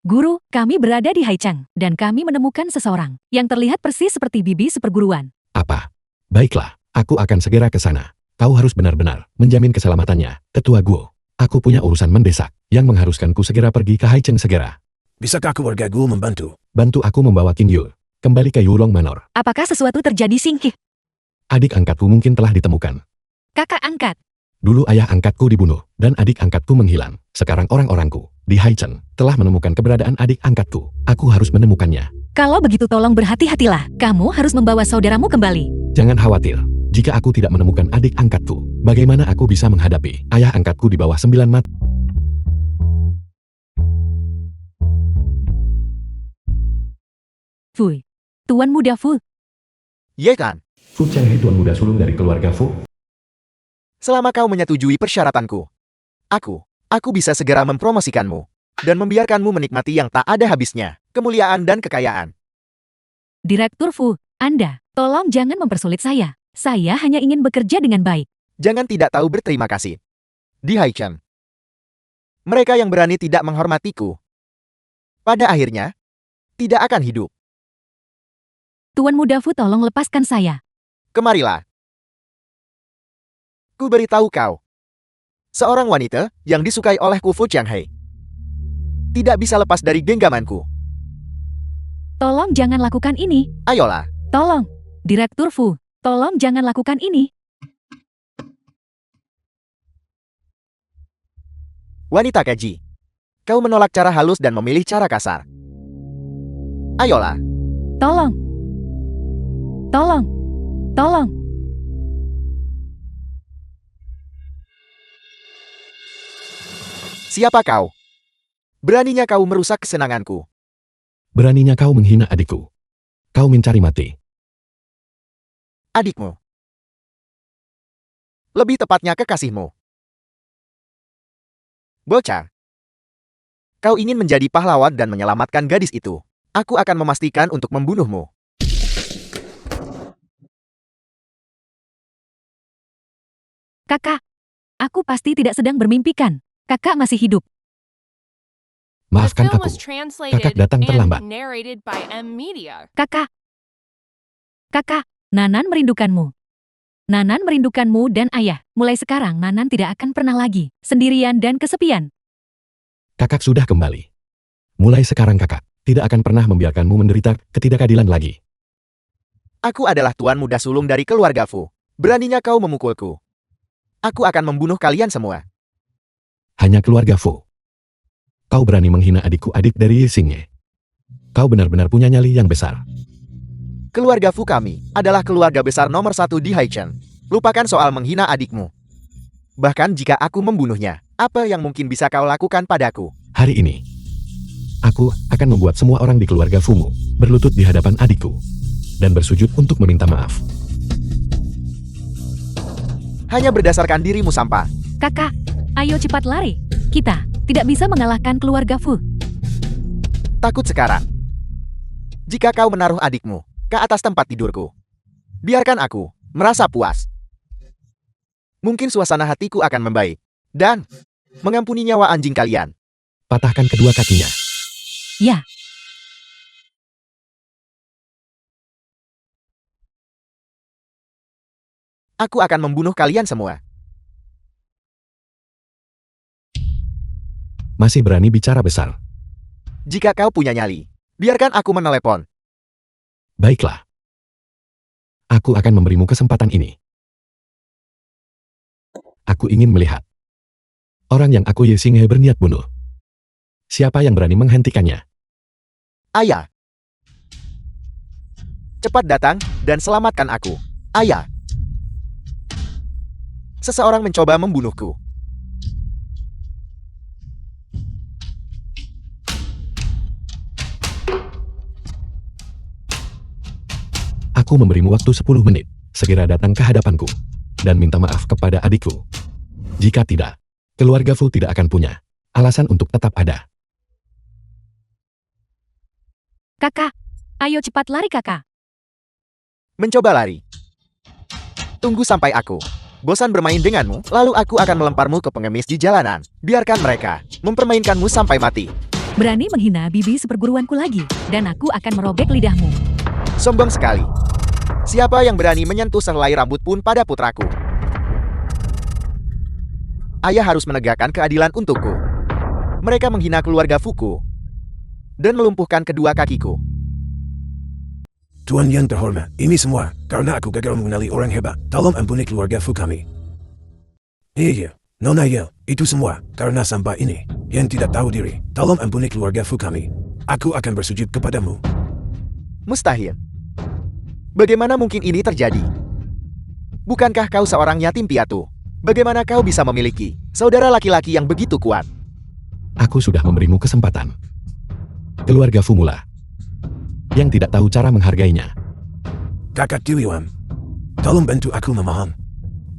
Guru, kami berada di Haichang, dan kami menemukan seseorang yang terlihat persis seperti bibi seperguruan. apa? Baiklah, aku akan segera ke sana. Kau harus benar-benar menjamin keselamatannya, Tetua Gu. Aku punya urusan mendesak yang mengharuskanku segera pergi ke Haicheng segera. Bisakah keluarga Gu membantu? Bantu aku membawa King Yul kembali ke Yulong Manor. Apakah sesuatu terjadi, Sing He? Adik angkatku mungkin telah ditemukan. Kakak angkat. Dulu ayah angkatku dibunuh, dan adik angkatku menghilang. Sekarang orang-orangku di Haicheng telah menemukan keberadaan adik angkatku. Aku harus menemukannya. Kalau begitu tolong berhati-hatilah. Kamu harus membawa saudaramu kembali. Jangan khawatir. Jika aku tidak menemukan adik angkatku, bagaimana aku bisa menghadapi ayah angkatku di bawah 9 mata? Fui. Tuan muda Fu. Ye kan? Fu Chenghe, tuan muda sulung dari keluarga Fu. Selama kau menyetujui persyaratanku, aku bisa segera mempromosikanmu dan membiarkanmu menikmati yang tak ada habisnya, kemuliaan dan kekayaan. Direktur Fu, Anda, tolong jangan mempersulit saya. Saya hanya ingin bekerja dengan baik. Jangan tidak tahu berterima kasih. Di Haicheng, mereka yang berani tidak menghormatiku, pada akhirnya, tidak akan hidup. Tuan muda Fu, tolong lepaskan saya. Kemarilah. Ku beritahu kau. Seorang wanita yang disukai oleh Fu Changhe tidak bisa lepas dari genggamanku. Tolong jangan lakukan ini. Ayolah. Tolong. Direktur Fu, tolong jangan lakukan ini. Wanita keji. Kau menolak cara halus dan memilih cara kasar. Ayolah. Tolong. Tolong. Tolong. Siapa kau? Beraninya kau merusak kesenanganku. Beraninya kau menghina adikku. Kau mencari mati. Adikmu. Lebih tepatnya kekasihmu. Bocah. Kau ingin menjadi pahlawan dan menyelamatkan gadis itu. Aku akan memastikan untuk membunuhmu. Kakak, aku pasti tidak sedang bermimpikan. Kakak masih hidup. The Maafkan film aku. was translated Kakak datang terlambat. and narrated by M Media. Kakak. Kakak, Nanan merindukanmu. Nanan merindukanmu dan ayah. Mulai sekarang Nanan tidak akan pernah lagi sendirian dan kesepian. Kakak sudah kembali. Mulai sekarang kakak tidak akan pernah membiarkanmu menderita ketidakadilan lagi. Aku adalah tuan muda sulung dari keluarga Fu. Beraninya kau memukulku. Aku akan membunuh kalian semua. Hanya keluarga Fu. Kau berani menghina adikku, adik dari Yixingye. Kau benar-benar punya nyali yang besar. Keluarga Fu kami adalah keluarga besar nomor 1 di Haichen. Lupakan soal menghina adikmu. Bahkan jika aku membunuhnya, apa yang mungkin bisa kau lakukan padaku? Hari ini, aku akan membuat semua orang di keluarga Fumu berlutut di hadapan adikku dan bersujud untuk meminta maaf. Hanya berdasarkan dirimu sampah. Kakak, ayo cepat lari. Kita tidak bisa mengalahkan keluarga Fu. Takut sekarang. Jika kau menaruh adikmu ke atas tempat tidurku, biarkan aku merasa puas. Mungkin suasana hatiku akan membaik dan mengampuni nyawa anjing kalian. Patahkan kedua kakinya. Ya, Aku akan membunuh kalian semua. Masih berani bicara besar. Jika kau punya nyali, biarkan aku menelepon. Baiklah. Aku akan memberimu kesempatan ini. Aku ingin melihat orang yang aku Yixinghe berniat bunuh. Siapa yang berani menghentikannya? Ayah. Cepat datang dan selamatkan aku. Ayah. Seseorang mencoba membunuhku. Aku memberimu waktu 10 menit. Segera datang ke hadapanku dan minta maaf kepada adikku. Jika tidak, keluarga Fu tidak akan punya alasan untuk tetap ada. kakak. Ayo cepat lari kakak. Mencoba lari. Tunggu sampai aku bosan bermain denganmu, lalu aku akan melemparmu ke pengemis di jalanan. Biarkan mereka mempermainkanmu sampai mati. Berani menghina bibi seperguruanku lagi, dan aku akan merobek lidahmu. Sombong sekali. Siapa yang berani menyentuh sehelai rambut pun pada putraku? Ayah harus menegakkan keadilan untukku. Mereka menghina keluarga Fuku dan melumpuhkan kedua kakiku. Tuan yang terhormat, ini semua karena aku gagal mengenali orang hebat. Tolong ampuni keluarga Fu kami. Iya, Nona Yel, itu semua karena sampah ini yang tidak tahu diri. Tolong ampuni keluarga Fu kami. Aku akan bersujud kepadamu. Mustahil. Bagaimana mungkin ini terjadi? Bukankah kau seorang yatim piatu? Bagaimana kau bisa memiliki saudara laki-laki yang begitu kuat? Aku sudah memberimu kesempatan. Keluarga Fu mula yang tidak tahu cara menghargainya. Kakak Diliwam, tolong bantu aku memohon.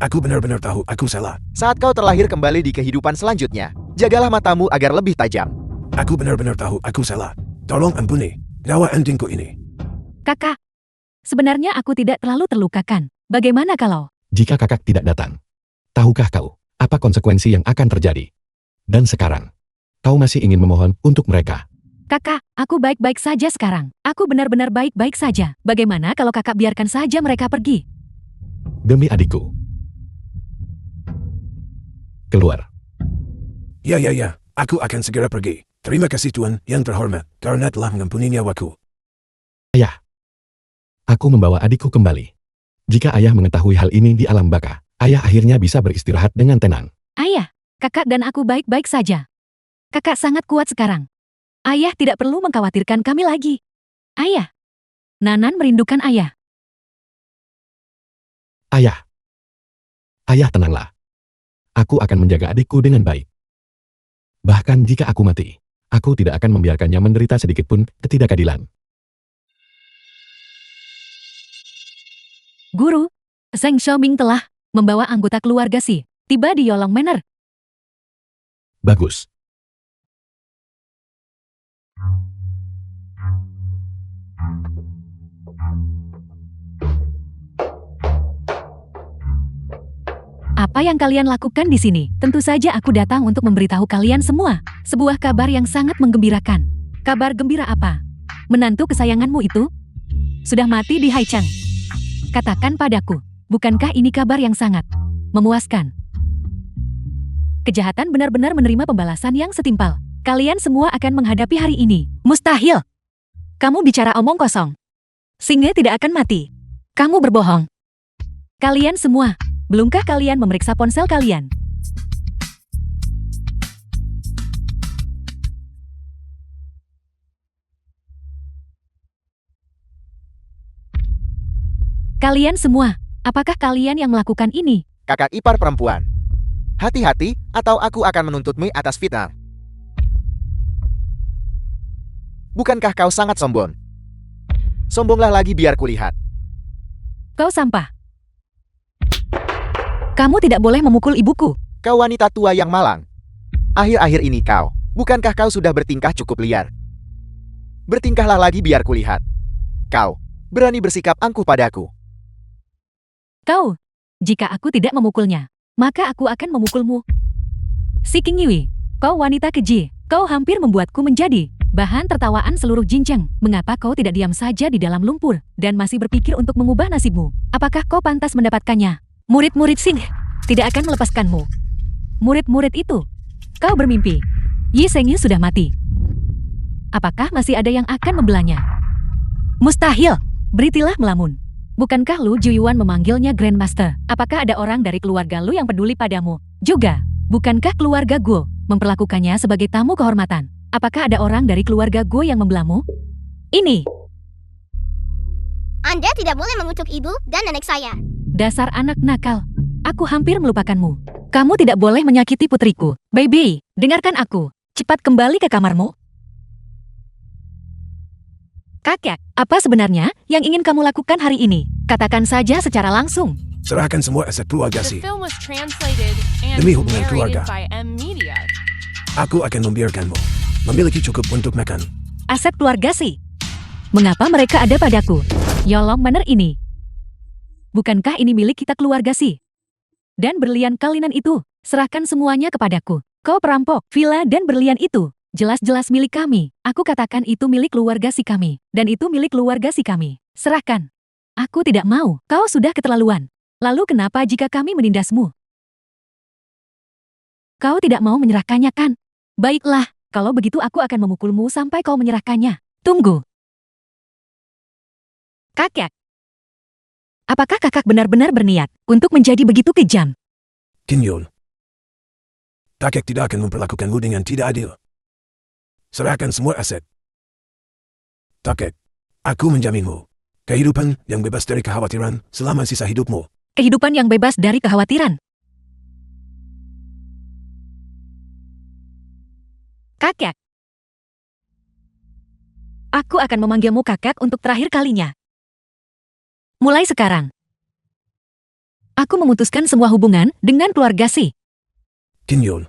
Aku benar-benar tahu aku salah. Saat kau terlahir kembali di kehidupan selanjutnya, jagalah matamu agar lebih tajam. Aku benar-benar tahu aku salah. Tolong ampuni nyawa anjingku ini. Kakak, sebenarnya aku tidak terlalu terlukakan. Bagaimana kalau... Jika kakak tidak datang, tahukah kau apa konsekuensi yang akan terjadi? Dan sekarang, kau masih ingin memohon untuk mereka. Kakak, aku baik-baik saja sekarang. Aku benar-benar baik-baik saja. Bagaimana kalau kakak biarkan saja mereka pergi? Demi adikku. Keluar. Ya, aku akan segera pergi. Terima kasih Tuan yang terhormat karena telah mengampuni nyawaku. Ayah. Aku membawa adikku kembali. Jika ayah mengetahui hal ini di alam baka, ayah akhirnya bisa beristirahat dengan tenang. Ayah, kakak dan aku baik-baik saja. Kakak sangat kuat sekarang. Ayah tidak perlu mengkhawatirkan kami lagi. Ayah. Nanan merindukan ayah. Ayah. Ayah tenanglah. Aku akan menjaga adikku dengan baik. Bahkan jika aku mati, aku tidak akan membiarkannya menderita sedikit pun ketidakadilan. Guru, Zheng Xiaoming telah membawa anggota keluarga Si tiba di Yolong Manor. Bagus. Apa yang kalian lakukan di sini? Tentu saja aku datang untuk memberitahu kalian semua. Sebuah kabar yang sangat menggembirakan. Kabar gembira apa? Menantu kesayanganmu itu sudah mati di Haichang. Katakan padaku, bukankah ini kabar yang sangat memuaskan? Kejahatan benar-benar menerima pembalasan yang setimpal. Kalian semua akan menghadapi hari ini. Mustahil! Kamu bicara omong kosong. Singa tidak akan mati. Kamu berbohong. Kalian semua, belumkah kalian memeriksa ponsel kalian? Kalian semua, apakah kalian yang melakukan ini? Kakak ipar perempuan. Hati-hati, atau aku akan menuntutmu atas fitnah. Bukankah kau sangat sombong? Sombonglah lagi biar kulihat. Kau sampah. Kamu tidak boleh memukul ibuku. Kau wanita tua yang malang. Akhir-akhir ini bukankah kau sudah bertingkah cukup liar? Bertingkahlah lagi biar kulihat. Kau berani bersikap angkuh padaku. Kau, jika aku tidak memukulnya, maka aku akan memukulmu. Si King Yui, kau wanita keji, kau hampir membuatku menjadi bahan tertawaan seluruh Jincheng. Mengapa kau tidak diam saja di dalam lumpur dan masih berpikir untuk mengubah nasibmu? Apakah kau pantas mendapatkannya? Murid-murid Sing tidak akan melepaskanmu. Murid-murid itu, kau bermimpi. Yi Sengyu sudah mati. Apakah masih ada yang akan membelanya? Mustahil, beritilah melamun. Bukankah Lu Juyuan memanggilnya Grandmaster? Apakah ada orang dari keluarga Lu yang peduli padamu? Juga, bukankah keluarga Gu memperlakukannya sebagai tamu kehormatan? Apakah ada orang dari keluarga Gu yang membelamu? Ini. Anda tidak boleh mengutuk ibu dan nenek saya. Dasar anak nakal. Aku hampir melupakanmu. Kamu tidak boleh menyakiti putriku. Baby, dengarkan aku. Cepat kembali ke kamarmu. Kakek, apa sebenarnya yang ingin kamu lakukan hari ini? Katakan saja secara langsung. Serahkan semua aset keluarga The Si. film was translated and Demi hubungan keluarga. narrated by M Media. Aku akan membiarkanmu memiliki cukup untuk makan. Aset keluarga sih. Mengapa mereka ada padaku? Yolong Manor ini. Bukankah ini milik kita keluarga sih? Dan berlian kalian itu, serahkan semuanya kepadaku. Kau perampok, villa dan berlian itu jelas-jelas milik kami. Aku katakan itu milik keluarga si kami. Dan itu milik keluarga si kami. Serahkan. Aku tidak mau. Kau sudah keterlaluan. Lalu kenapa jika kami menindasmu? Kau tidak mau menyerahkannya kan? Baiklah, kalau begitu aku akan memukulmu sampai kau menyerahkannya. Tunggu. Kakek. Apakah kakak benar-benar berniat untuk menjadi begitu kejam? Qin Yun. Kakek tidak akan memperlakukanmu dengan tidak adil. Serahkan semua aset. Kakek, aku menjaminmu kehidupan yang bebas dari kekhawatiran selama sisa hidupmu. Kehidupan yang bebas dari kekhawatiran. Kakek. Aku akan memanggilmu kakek untuk terakhir kalinya. Mulai sekarang. Aku memutuskan semua hubungan dengan keluarga Si. Qin Yun.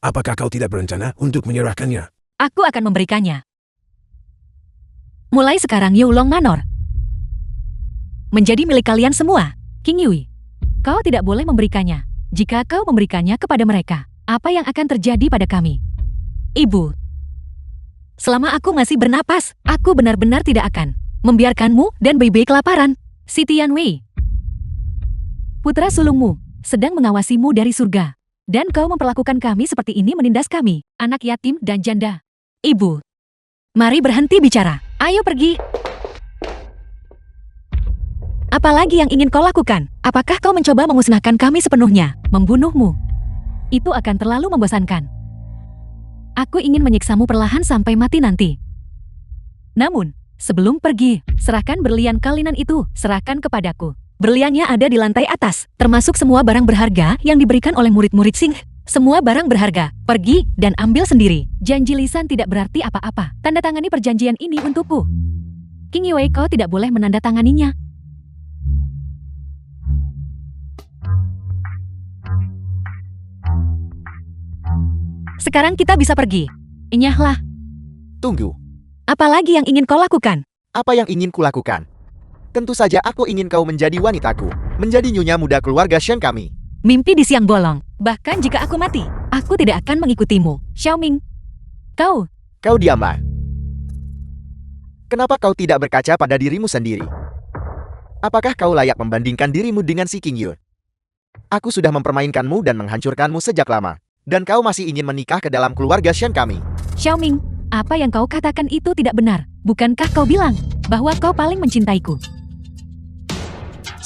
Apakah kau tidak berencana untuk menyerahkannya? Aku akan memberikannya. Mulai sekarang Yulong Manor menjadi milik kalian semua. King Yui, kau tidak boleh memberikannya. Jika kau memberikannya kepada mereka, apa yang akan terjadi pada kami? Ibu, selama aku masih bernapas, aku benar-benar tidak akan membiarkanmu dan Bebe kelaparan. Si Tianwei, putra sulungmu, sedang mengawasimu dari surga. Dan kau memperlakukan kami seperti ini, menindas kami, anak yatim dan janda. Ibu, mari berhenti bicara. Ayo pergi. Apalagi yang ingin kau lakukan? Apakah kau mencoba memusnahkan kami sepenuhnya, membunuhmu? Itu akan terlalu membosankan. Aku ingin menyiksamu perlahan sampai mati nanti. Namun, sebelum pergi, serahkan berlian kalian itu, serahkan kepadaku. Berliannya ada di lantai atas, termasuk semua barang berharga yang diberikan oleh murid-murid Sing. Semua barang berharga, pergi dan ambil sendiri. Janji lisan tidak berarti apa-apa. Tanda tangani perjanjian ini untukku. King Yue, kau tidak boleh menandatanganinya. Sekarang kita bisa pergi. Inyahlah. Tunggu, Apalagi yang ingin kau lakukan? apa yang ingin kulakukan? Tentu saja aku ingin kau menjadi wanitaku, menjadi nyonya muda keluarga Shen kami. Mimpi di siang bolong. Bahkan jika aku mati, aku tidak akan mengikutimu. Xiaoming. Kau, Kau diamlah. Kenapa kau tidak berkaca pada dirimu sendiri? Apakah kau layak membandingkan dirimu dengan si King Yun? Aku sudah mempermainkanmu dan menghancurkanmu sejak lama. Dan kau masih ingin menikah ke dalam keluarga Shen kami. Xiaoming, apa yang kau katakan itu tidak benar. Bukankah kau bilang bahwa kau paling mencintaiku?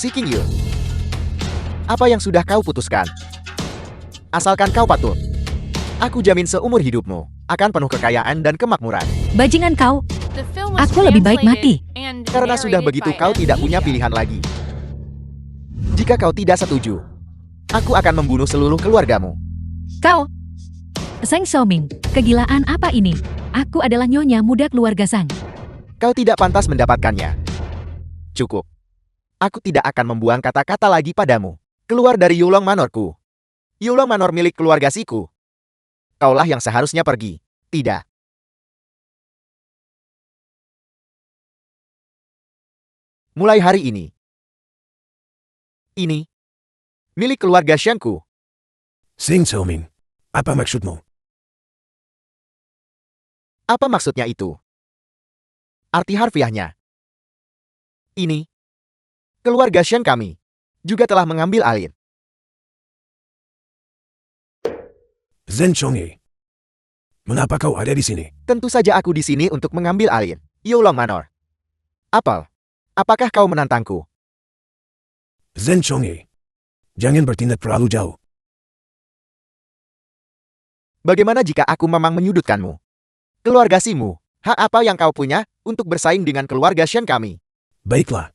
Si King Yun, apa yang sudah kau putuskan? Asalkan kau patuh, aku jamin seumur hidupmu akan penuh kekayaan dan kemakmuran. Bajingan kau, The film was Aku lebih baik mati. translated and Karena sudah narrated begitu by kau tidak punya Amnesia. pilihan lagi. Jika kau tidak setuju, aku akan membunuh seluruh keluargamu. kau. Sang Xiaoming, kegilaan apa ini? Aku adalah nyonya muda keluarga Sang. Kau tidak pantas mendapatkannya. Cukup. Aku tidak akan membuang kata-kata lagi padamu. Keluar dari Yulong Manorku. Yulong Manor milik keluarga Siku. Kaulah yang seharusnya pergi. Tidak. Mulai hari ini. Ini milik keluarga Shenku. Sing Xiaoming, apa maksudmu? Apa maksudnya itu? Arti harfiahnya. Ini keluarga Shen kami juga telah mengambil alih. Zhen Chongyi, mengapa kau ada di sini? Tentu saja aku di sini untuk mengambil alih Yulong Manor. Apel, apakah kau menantangku? Zhen Chongyi, jangan bertindak terlalu jauh. Bagaimana jika aku memang menyudutkanmu? Keluarga Simu, hak apa yang kau punya untuk bersaing dengan keluarga Shen kami? Baiklah.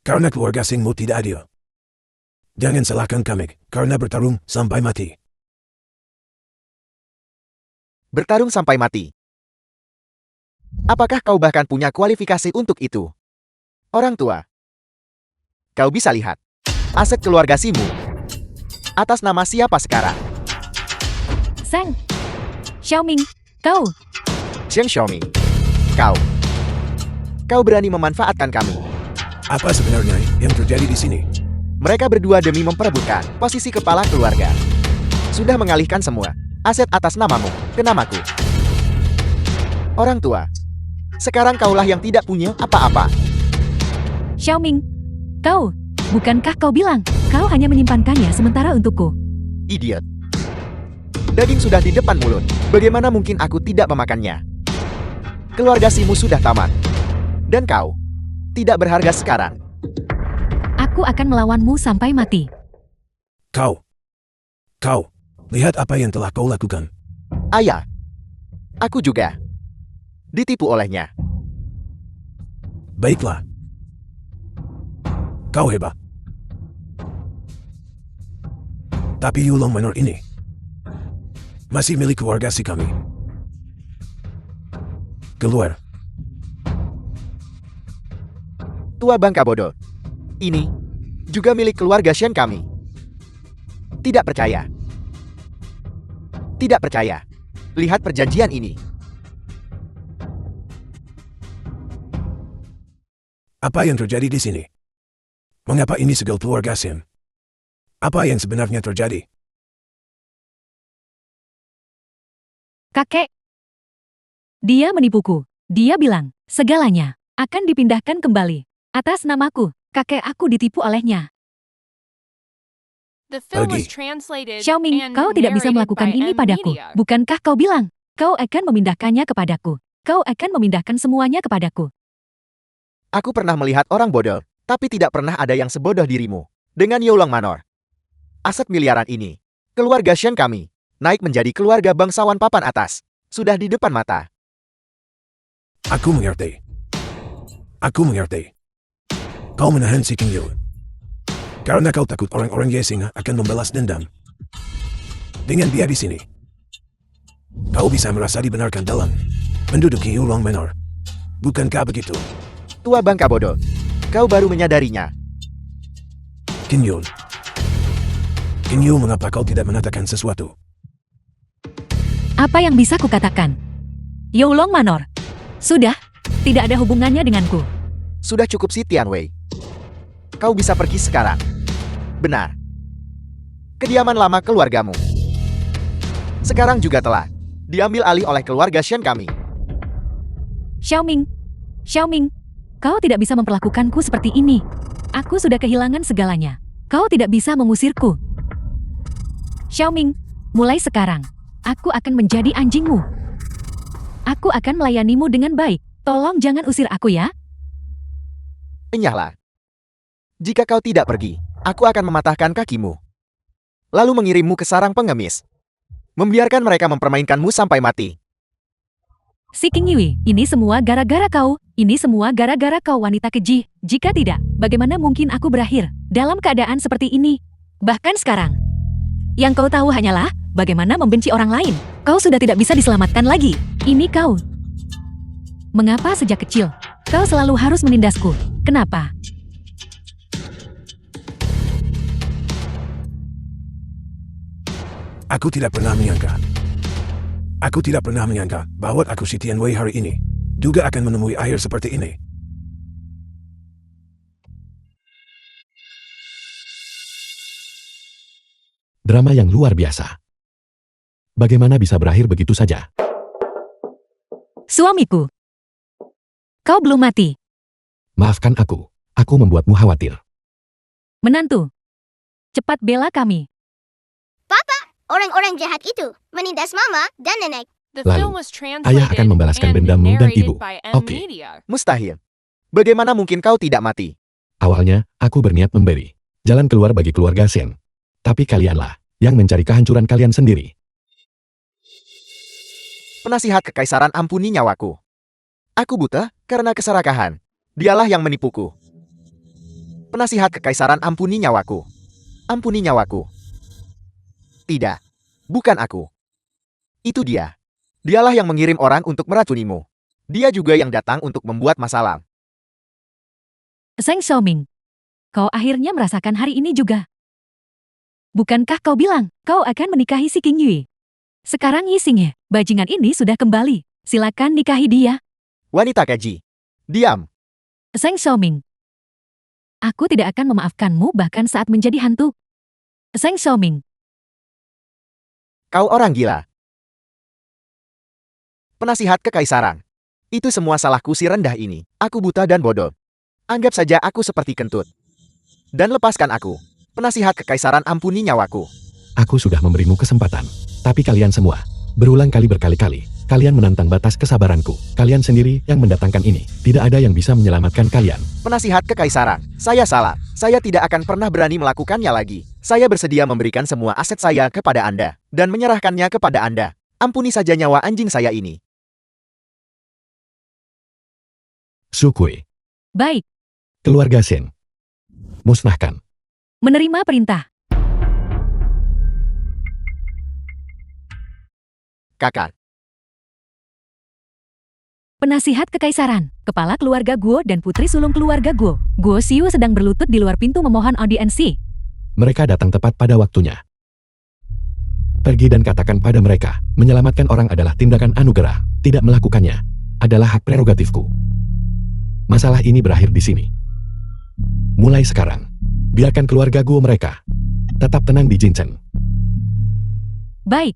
Karena keluarga Singmu tidak adil. Jangan salahkan kami, karena bertarung sampai mati. Bertarung sampai mati. Apakah kau bahkan punya kualifikasi untuk itu? Orang tua. Kau bisa lihat. Aset keluarga Simu. Atas nama siapa sekarang? Sang. Xiaoming, kau. Zheng Xiaoming. Kau. Kau berani memanfaatkan kami. Apa sebenarnya yang terjadi di sini? Mereka berdua demi memperebutkan posisi kepala keluarga. Sudah mengalihkan semua aset atas namamu ke namaku. Orang tua. Sekarang kaulah yang tidak punya apa-apa. Xiaoming, kau. Bukankah kau bilang kau hanya menyimpankannya sementara untukku? Idiot. Daging sudah di depan mulut. Bagaimana mungkin aku tidak memakannya? Keluarga Simu sudah tamat. Dan kau tidak berharga sekarang. Aku akan melawanmu sampai mati. Kau, lihat apa yang telah kau lakukan. Ayah. Aku juga ditipu olehnya. Baiklah. Kau hebat. Tapi Yulong Manor ini masih milik keluarga si kami. Keluar. Tua bangka bodoh. Ini juga milik keluarga Shen kami. Tidak percaya. Tidak percaya. Lihat perjanjian ini. Apa yang terjadi di sini? Mengapa ini segel keluarga Sim? Apa yang sebenarnya terjadi? Kakek. Dia menipuku. Dia bilang, segalanya akan dipindahkan kembali. Atas namaku, kakek aku ditipu olehnya. The film Pergi. was translated Xiaoming, and kau tidak bisa narrated melakukan by ini padaku. Amnesia. Bukankah kau bilang, kau akan memindahkannya kepadaku? Kau akan memindahkan semuanya kepadaku. Aku pernah melihat orang bodoh, tapi tidak pernah ada yang sebodoh dirimu. Dengan Yulong Manor. Aset miliaran ini, keluarga Shen kami, naik menjadi keluarga bangsawan papan atas. Sudah di depan mata. Aku mengerti. Aku mengerti. Kau menahan si King Yun. Karena kau takut orang-orang Yesing akan membalas dendam. Dengan dia di sini, kau bisa merasa dibenarkan dalam menduduki Yulong Manor. Bukankah begitu? Tua bangka bodoh. Kau baru menyadarinya. King Yun. King Yun, mengapa kau tidak mengatakan sesuatu? Apa yang bisa kukatakan? Yulong Manor. Sudah, tidak ada hubungannya denganku. Sudah cukup si Tianwei. Kau bisa pergi sekarang. Benar. Kediaman lama keluargamu sekarang juga telah diambil alih oleh keluarga Shen kami. Xiaoming, Xiaoming, kau tidak bisa memperlakukanku seperti ini. Aku sudah kehilangan segalanya. Kau tidak bisa mengusirku. Xiaoming, mulai sekarang, aku akan menjadi anjingmu. Aku akan melayanimu dengan baik. Tolong jangan usir aku ya. Enyahlah. Jika kau tidak pergi, aku akan mematahkan kakimu. Lalu mengirimmu ke sarang pengemis. Membiarkan mereka mempermainkanmu sampai mati. Si King Yui, ini semua gara-gara kau. Ini semua gara-gara kau wanita keji. Jika tidak, bagaimana mungkin aku berakhir dalam keadaan seperti ini? Bahkan sekarang, yang kau tahu hanyalah bagaimana membenci orang lain. Kau sudah tidak bisa diselamatkan lagi. Ini kau. Mengapa sejak kecil kau selalu harus menindasku? Kenapa? Aku tidak pernah menyangka. Aku tidak pernah menyangka bahwa aku si Tianwei hari ini juga akan menemui akhir seperti ini. Drama yang luar biasa. Bagaimana bisa berakhir begitu saja? Suamiku, kau belum mati. Maafkan aku membuatmu khawatir. Menantu, cepat bela kami. Orang-orang jahat itu menindas mama dan nenek. The Lalu, film was ayah akan translated membalaskan and dendamu dan narrated ibu. by M Oke. Media. Mustahil. Bagaimana mungkin kau tidak mati? Awalnya, aku berniat memberi jalan keluar bagi keluarga Shen. Tapi kalianlah yang mencari kehancuran kalian sendiri. Penasihat kekaisaran, ampuni nyawaku. Aku buta karena keserakahan. Dialah yang menipuku. Penasihat kekaisaran, ampuni nyawaku. Ampuni nyawaku. Tidak. Bukan aku. Itu dia. Dialah yang mengirim orang untuk meracunimu. Dia juga yang datang untuk membuat masalah. Zheng Xiaoming, kau akhirnya merasakan hari ini juga. Bukankah kau bilang kau akan menikahi si King Yui? Sekarang Yixing, bajingan ini sudah kembali. Silakan nikahi dia. Wanita keji. Diam. Zheng Xiaoming, aku tidak akan memaafkanmu bahkan saat menjadi hantu. Zheng Xiaoming, Kau orang gila. Penasihat kekaisaran. Itu semua salahku si rendah ini. Aku buta dan bodoh. Anggap saja aku seperti kentut. Dan lepaskan aku. Penasihat kekaisaran, ampuni nyawaku. Aku sudah memberimu kesempatan. Tapi kalian semua, berulang kali berkali-kali, kalian menantang batas kesabaranku. Kalian sendiri yang mendatangkan ini. Tidak ada yang bisa menyelamatkan kalian. Penasihat kekaisaran, saya salah. Saya tidak akan pernah berani melakukannya lagi. Saya bersedia memberikan semua aset saya kepada Anda. Dan menyerahkannya kepada Anda. Ampuni saja nyawa anjing saya ini. Sukui, baik, keluarga Shen. Musnahkan. menerima perintah. Kakak. Penasihat kekaisaran, kepala keluarga Guo dan putri sulung keluarga Guo. Guo Xiu sedang berlutut di luar pintu memohon audiensi. Mereka datang tepat pada waktunya. Pergi dan katakan pada mereka, menyelamatkan orang adalah tindakan anugerah. Tidak melakukannya adalah hak prerogatifku. Masalah ini berakhir di sini. Mulai sekarang, biarkan keluarga Guo mereka tetap tenang di Jinchen. Baik,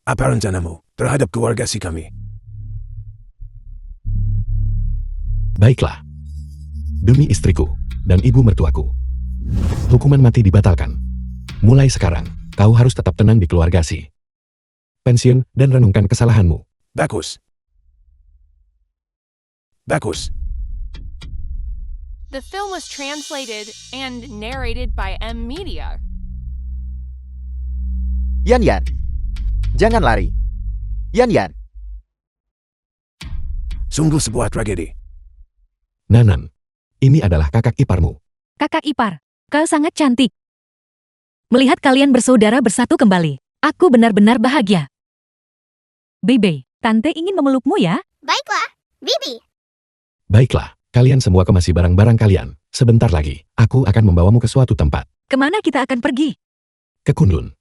Apa rencanamu terhadap keluarga si kami? Baiklah. Demi istriku dan ibu mertuaku, hukuman mati dibatalkan. Mulai sekarang, kau harus tetap tenang di keluarga si. Pensiun dan renungkan kesalahanmu. Bagus. Bagus. The film was translated and narrated by M Media. Yan Yan. Jangan lari. Yan Yan. Sungguh sebuah tragedi. Nanan, ini adalah kakak iparmu. kakak ipar, kau sangat cantik. Melihat kalian bersaudara bersatu kembali, aku benar-benar bahagia. Bebe, tante ingin memelukmu ya. Baiklah, Bibi. Baiklah, kalian semua kemasi barang-barang kalian. Sebentar lagi, aku akan membawamu ke suatu tempat. Kemana kita akan pergi? Ke Kunlun.